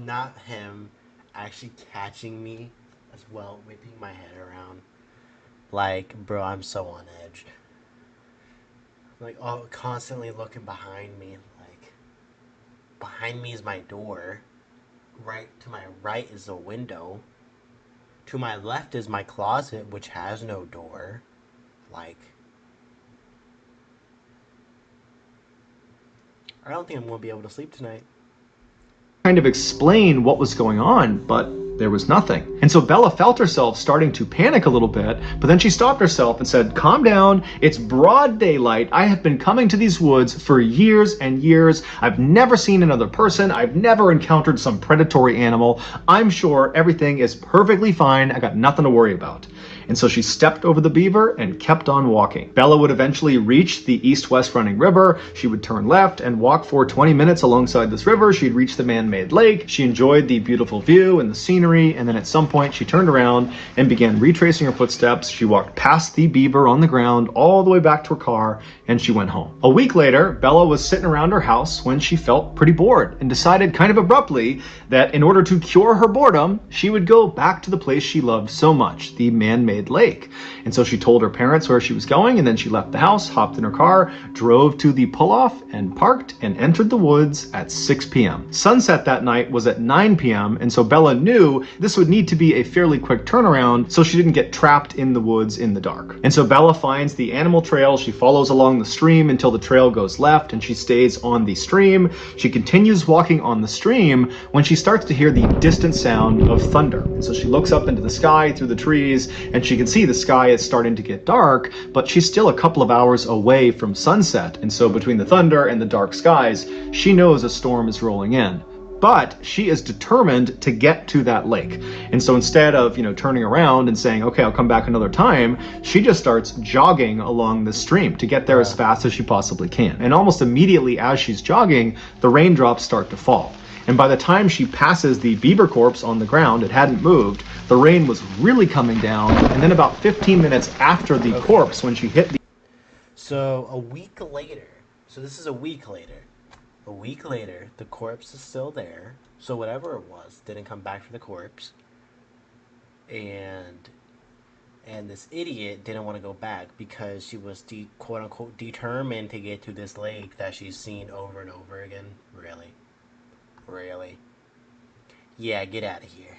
Not him actually catching me as well, whipping my head around. Like, bro, I'm so on edge. Like, constantly looking behind me. Like, behind me is my door. Right to my right is the window. To my left is my closet, which has no door. Like, I don't think I'm going to be able to sleep tonight. Kind of explain what was going on, but there was nothing. And so Bella felt herself starting to panic a little bit, but then she stopped herself and said, "Calm down, it's broad daylight. I have been coming to these woods for years and years. I've never seen another person. I've never encountered some predatory animal. I'm sure everything is perfectly fine. I got nothing to worry about." And so she stepped over the beaver and kept on walking. Bella would eventually reach the east-west running river. She would turn left and walk for 20 minutes alongside this river. She'd reach the man-made lake. She enjoyed the beautiful view and the scenery, and then at some point she turned around and began retracing her footsteps. She walked past the beaver on the ground all the way back to her car, and she went home. A week later, Bella was sitting around her house when she felt pretty bored and decided kind of abruptly that in order to cure her boredom, she would go back to the place she loved so much, the man-made man-made lake. And so she told her parents where she was going, and then she left the house, hopped in her car, drove to the pull-off, and parked and entered the woods at 6 p.m. Sunset that night was at 9 p.m., and so Bella knew this would need to be a fairly quick turnaround so she didn't get trapped in the woods in the dark. And so Bella finds the animal trail. She follows along the stream until the trail goes left, and she stays on the stream. She continues walking on the stream when she starts to hear the distant sound of thunder. And so she looks up into the sky through the trees, and she can see the sky is starting to get dark, but she's still a couple of hours away from sunset. And so between the thunder and the dark skies, she knows a storm is rolling in. But she is determined to get to that lake. And so instead of, turning around and saying, okay, I'll come back another time, she just starts jogging along the stream to get there as fast as she possibly can. And almost immediately as she's jogging, the raindrops start to fall. And by the time she passes the beaver corpse on the ground, it hadn't moved, the rain was really coming down. And then about 15 minutes after the corpse, when she hit the... So a week later, so this is a week later, the corpse is still there. So whatever it was didn't come back for the corpse. And this idiot didn't want to go back because she was quote unquote determined to get to this lake that she's seen over and over again. Really? Yeah, get out of here.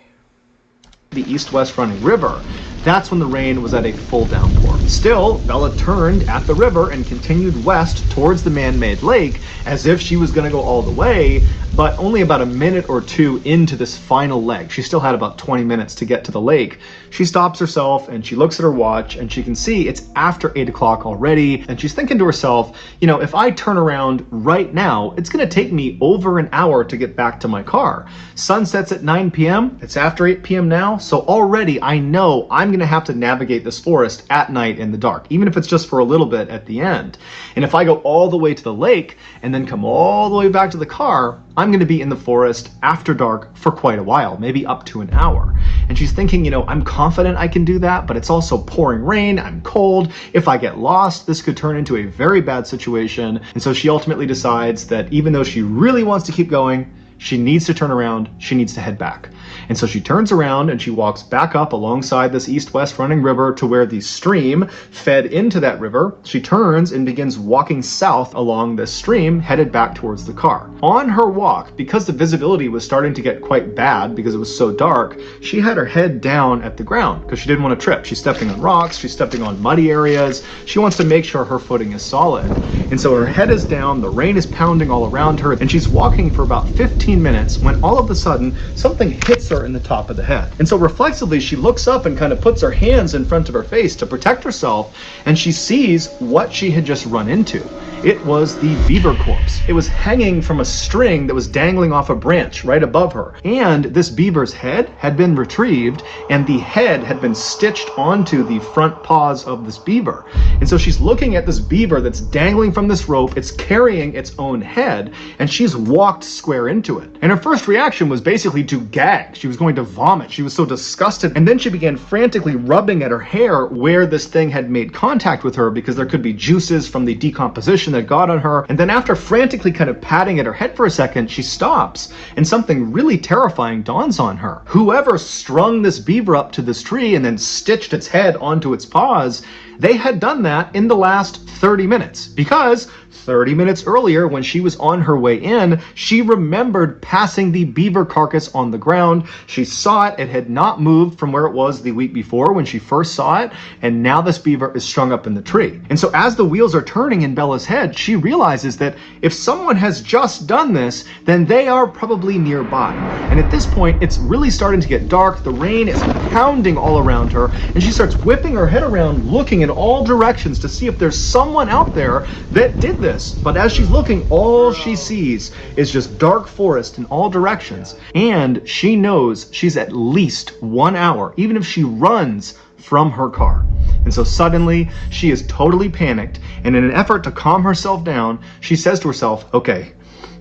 The east-west running river, that's when the rain was at a full downpour. Still, Bella turned at the river and continued west towards the man-made lake as if she was going to go all the way, but only about a minute or two into this final leg. She still had about 20 minutes to get to the lake. She stops herself and she looks at her watch and she can see it's after 8 o'clock already, and she's thinking to herself, if I turn around right now, it's going to take me over an hour to get back to my car. Sunsets at 9 p.m., it's after 8 p.m. now, so already I know I'm going to have to navigate this forest at night in the dark, even if it's just for a little bit at the end. And if I go all the way to the lake and then come all the way back to the car, I'm going to be in the forest after dark for quite a while, maybe up to an hour. And she's thinking, I'm confident I can do that, but it's also pouring rain, I'm cold. If I get lost, this could turn into a very bad situation. And so she ultimately decides that even though she really wants to keep going, she needs to turn around, she needs to head back. And so she turns around and she walks back up alongside this east-west running river to where the stream fed into that river. She turns and begins walking south along this stream, headed back towards the car. On her walk, because the visibility was starting to get quite bad because it was so dark, she had her head down at the ground because she didn't want to trip. She's stepping on rocks, she's stepping on muddy areas. She wants to make sure her footing is solid. And so her head is down, the rain is pounding all around her, and she's walking for about 15 minutes when all of a sudden something hits her in the top of the head. And so reflexively she looks up and kind of puts her hands in front of her face to protect herself, and she sees what she had just run into. It was the beaver corpse. It was hanging from a string that was dangling off a branch right above her. And this beaver's head had been retrieved, and the head had been stitched onto the front paws of this beaver. And so she's looking at this beaver that's dangling from this rope. It's carrying its own head, and she's walked square into it. And her first reaction was basically to gag. She was going to vomit. She was so disgusted. And then she began frantically rubbing at her hair where this thing had made contact with her, because there could be juices from the decomposition that got on her. And then after frantically kind of patting at her head for a second, she stops, and something really terrifying dawns on her. Whoever strung this beaver up to this tree and then stitched its head onto its paws, they had done that in the last 30 minutes, because 30 minutes earlier, when she was on her way in, she remembered passing the beaver carcass on the ground. She saw it. It had not moved from where it was the week before when she first saw it, and now this beaver is strung up in the tree. And so as the wheels are turning in Bella's head, she realizes that if someone has just done this, then they are probably nearby. And at this point, it's really starting to get dark. The rain is pounding all around her, and she starts whipping her head around, looking in all directions to see if there's someone out there that did this. But as she's looking, all she sees is just dark forest in all directions. And she knows she's at least 1 hour, even if she runs from her car. And so suddenly she is totally panicked. And in an effort to calm herself down, she says to herself, okay,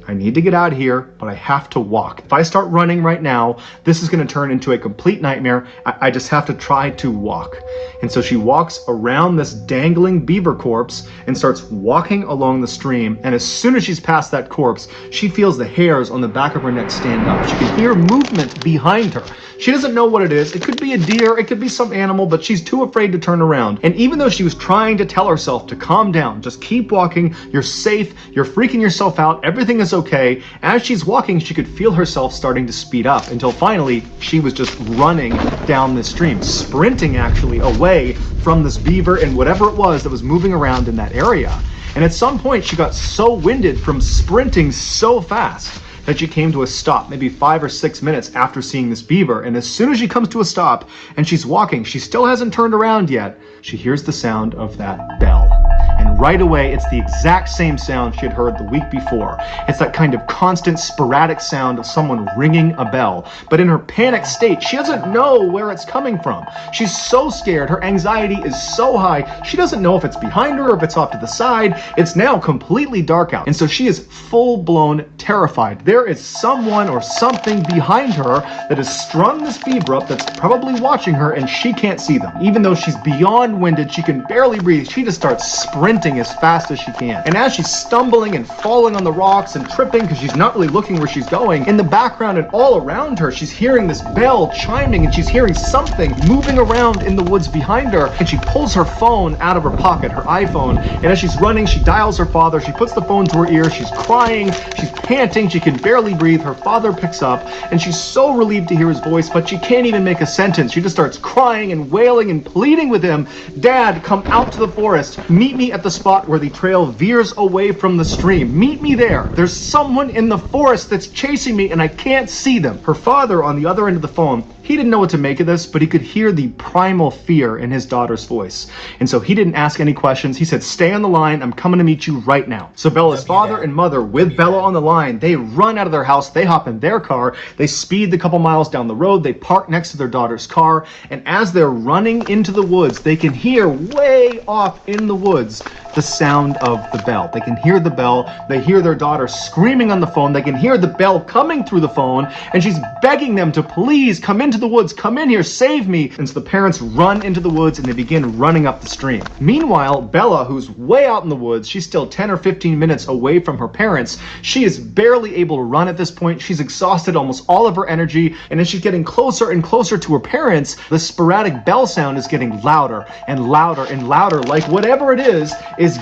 I need to get out of here, but I have to walk. If I start running right now, this is going to turn into a complete nightmare. I just have to try to walk. And so she walks around this dangling beaver corpse and starts walking along the stream. And as soon as she's past that corpse, she feels the hairs on the back of her neck stand up. She can hear movement behind her. She doesn't know what it is. It could be a deer, it could be some animal, but she's too afraid to turn around. And even though she was trying to tell herself to calm down, just keep walking, you're safe, you're freaking yourself out, everything is okay, as she's walking, she could feel herself starting to speed up until finally she was just running down this stream, sprinting actually away from this beaver and whatever it was that was moving around in that area. And at some point, she got so winded from sprinting so fast that she came to a stop, maybe 5 or 6 minutes after seeing this beaver. And as soon as she comes to a stop and she's walking, she still hasn't turned around yet, she hears the sound of that bell. And right away, it's the exact same sound she had heard the week before. It's that kind of constant, sporadic sound of someone ringing a bell. But in her panic state, she doesn't know where it's coming from. She's so scared. Her anxiety is so high. She doesn't know if it's behind her or if it's off to the side. It's now completely dark out. And so she is full-blown terrified. There is someone or something behind her that has strung this beaver up that's probably watching her, and she can't see them. Even though she's beyond winded, she can barely breathe, she just starts sprinting as fast as she can. And as she's stumbling and falling on the rocks and tripping because she's not really looking where she's going, in the background and all around her, she's hearing this bell chiming and she's hearing something moving around in the woods behind her. And she pulls her phone out of her pocket, her iPhone, and as she's running, she dials her father. She puts the phone to her ear. She's crying, she's panting, she can barely breathe. Her father picks up and she's so relieved to hear his voice, but she can't even make a sentence. She just starts crying and wailing and pleading with him, "Dad, come out to the forest. Meet me at the spot where the trail veers away from the stream. Meet me there. There's someone in the forest that's chasing me and I can't see them." Her father on the other end of the phone, he didn't know what to make of this, but he could hear the primal fear in his daughter's voice. And so he didn't ask any questions. He said, "Stay on the line. I'm coming to meet you right now." So Bella's father and mother, with Bella on the line, they run out of their house. They hop in their car. They speed the couple miles down the road. They park next to their daughter's car. And as they're running into the woods, they can hear way off in the woods the sound of the bell. They can hear the bell. They hear their daughter screaming on the phone. They can hear the bell coming through the phone. And she's begging them to please come into the woods. Come in here. Save me. And so the parents run into the woods and they begin running up the stream. Meanwhile, Bella, who's way out in the woods, she's still 10 or 15 minutes away from her parents. She is barely able to run at this point. She's exhausted almost all of her energy. And as she's getting closer and closer to her parents, the sporadic bell sound is getting louder and louder and louder, like whatever it is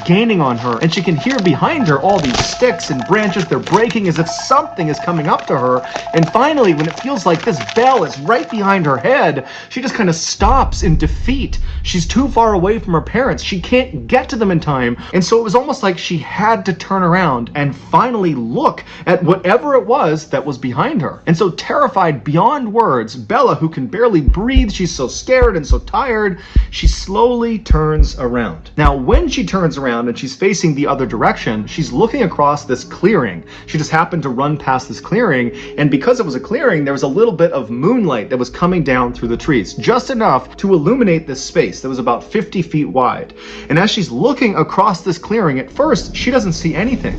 gaining on her. And she can hear behind her all these sticks and branches. They're breaking as if something is coming up to her. And finally, when it feels like this bell is right behind her head, she just kind of stops in defeat. She's too far away from her parents. She can't get to them in time. And so it was almost like she had to turn around and finally look at whatever it was that was behind her. And so terrified beyond words, Bella, who can barely breathe, she's so scared and so tired, she slowly turns around. Now, when she turns around and she's facing the other direction, she's looking across this clearing. She just happened to run past this clearing, and because it was a clearing, there was a little bit of moonlight that was coming down through the trees, just enough to illuminate this space that was about 50 feet wide. And as she's looking across this clearing, at first, she doesn't see anything.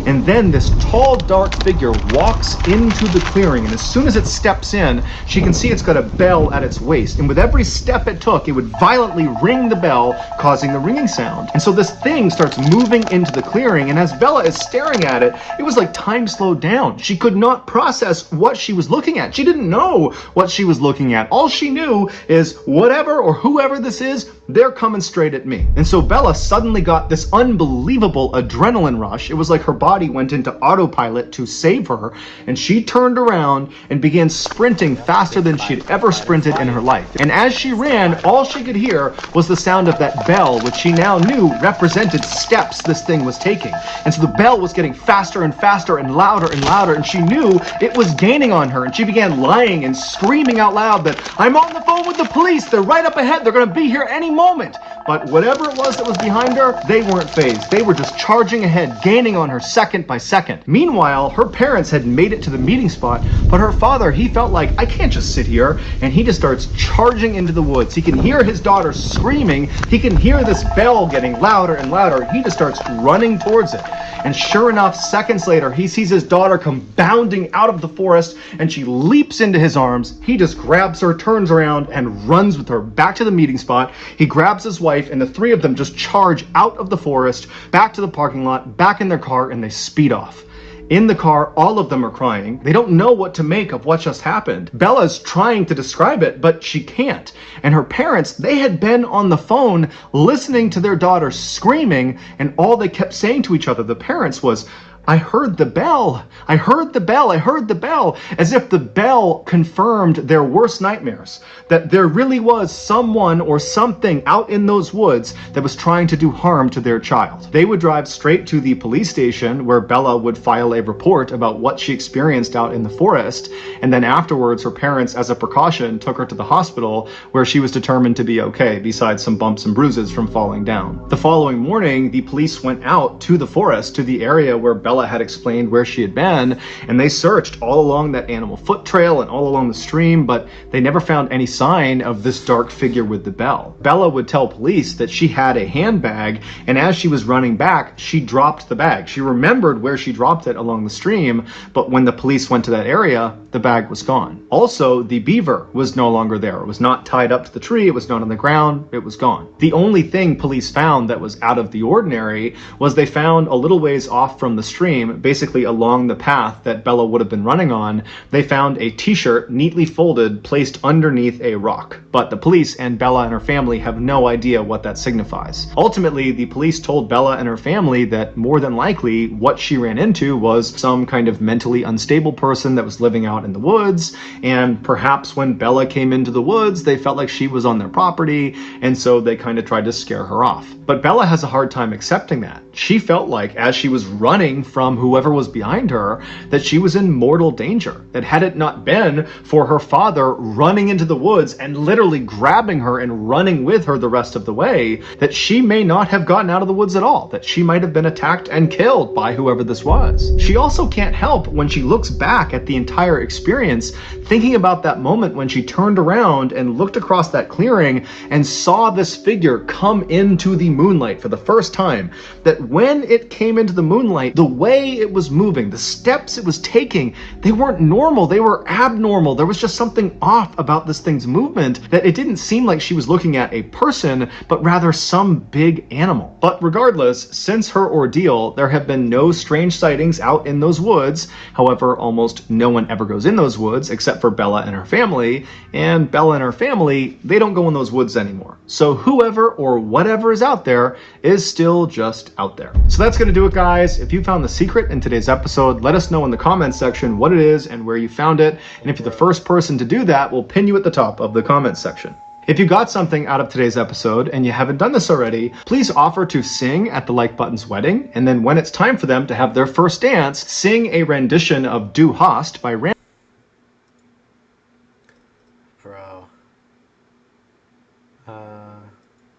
And then this tall, dark figure walks into the clearing, and as soon as it steps in, she can see it's got a bell at its waist. And with every step it took, it would violently ring the bell, causing the ringing sound. And so this thing starts moving into the clearing, and as Bella is staring at it, it was like time slowed down. She could not process what she was looking at. She didn't know what she was looking at. All she knew is whatever or whoever this is, they're coming straight at me. And so Bella suddenly got this unbelievable adrenaline rush. It was like her body went into autopilot to save her, and she turned around and began sprinting faster than she'd ever sprinted in her life. And as she ran, all she could hear was the sound of that bell, which she now knew represented steps this thing was taking. And so the bell was getting faster and faster and louder, and she knew it was gaining on her, and she began lying and screaming screaming out loud that, "I'm on the phone with the police, they're right up ahead, they're gonna be here any moment." But whatever it was that was behind her, they weren't fazed. They were just charging ahead, gaining on her second by second. Meanwhile, her parents had made it to the meeting spot, but her father, he felt like, "I can't just sit here," and he just starts charging into the woods. He can hear his daughter screaming, he can hear this bell getting louder and louder. He just starts running towards it. And sure enough, seconds later, he sees his daughter come bounding out of the forest, and she leaps into his arms. He just grabs her, turns around, and runs with her back to the meeting spot. He grabs his wife, and the three of them just charge out of the forest, back to the parking lot, back in their car, and they speed off. In the car, all of them are crying. They don't know what to make of what just happened. Bella's trying to describe it, but she can't. And her parents, they had been on the phone listening to their daughter screaming, and all they kept saying to each other, the parents, was, "I heard the bell. I heard the bell. I heard the bell," as if the bell confirmed their worst nightmares, that there really was someone or something out in those woods that was trying to do harm to their child. They would drive straight to the police station where Bella would file a report about what she experienced out in the forest, and then afterwards her parents, as a precaution, took her to the hospital where she was determined to be okay, besides some bumps and bruises from falling down. The following morning, the police went out to the forest, to the area where Bella had explained where she had been, and they searched all along that animal foot trail and all along the stream, but they never found any sign of this dark figure with the bell. Bella would tell police that she had a handbag, and as she was running back, she dropped the bag. She remembered where she dropped it along the stream, but when the police went to that area, the bag was gone. Also, the beaver was no longer there. It was not tied up to the tree, it was not on the ground, it was gone. The only thing police found that was out of the ordinary was they found a little ways off from the stream, basically along the path that Bella would have been running on, they found a t-shirt neatly folded placed underneath a rock. But the police and Bella and her family have no idea what that signifies. Ultimately, the police told Bella and her family that more than likely what she ran into was some kind of mentally unstable person that was living out in the woods, and perhaps when Bella came into the woods, they felt like she was on their property, and so they kind of tried to scare her off. But Bella has a hard time accepting that. She felt like, as she was running from whoever was behind her, that she was in mortal danger, that had it not been for her father running into the woods and literally grabbing her and running with her the rest of the way, that she may not have gotten out of the woods at all, that she might have been attacked and killed by whoever this was. She also can't help, when she looks back at the entire experience, thinking about that moment when she turned around and looked across that clearing and saw this figure come into the moonlight for the first time, that when it came into the moonlight, the way it was moving, the steps it was taking, they weren't normal, they were abnormal. There was just something off about this thing's movement, that it didn't seem like she was looking at a person, but rather some big animal. But regardless, since her ordeal, there have been no strange sightings out in those woods. However, almost no one ever goes in those woods except for Bella and her family, and Bella and her family, they don't go in those woods anymore. So whoever or whatever is out there is still just out there. So that's going to do it, guys. If you found the secret in today's episode, let us know in the comments section what it is and where you found it, and if you're the first person to do that, we'll pin you at the top of the comments section. If you got something out of today's episode and you haven't done this already, please offer to sing at the like button's wedding, and then when it's time for them to have their first dance, sing a rendition of Du Hast by Bro.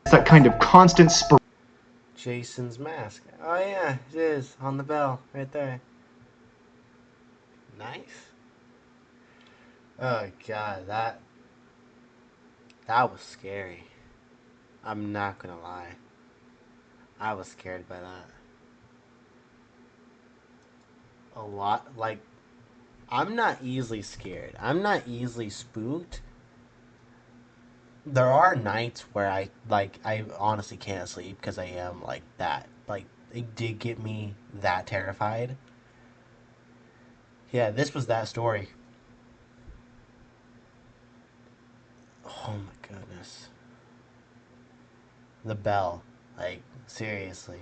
It's that kind of constant Jason's mask. Oh yeah, it is. On the bell. Right there. Nice. Oh god, that was scary. I'm not gonna lie. I was scared by that. A lot, like, I'm not easily scared. I'm not easily spooked. There are nights where I honestly can't sleep because I am like that. Like, it did get me that terrified. Yeah, this was that story. Oh my goodness. The bell. Like, seriously.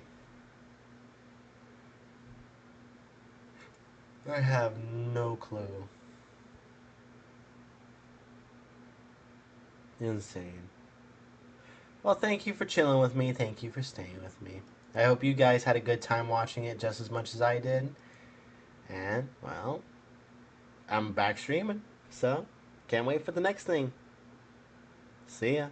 I have no clue. Insane. Well, thank you for chilling with me. Thank you for staying with me. I hope you guys had a good time watching it just as much as I did. And, well, I'm back streaming. So, Can't wait for the next thing. See ya.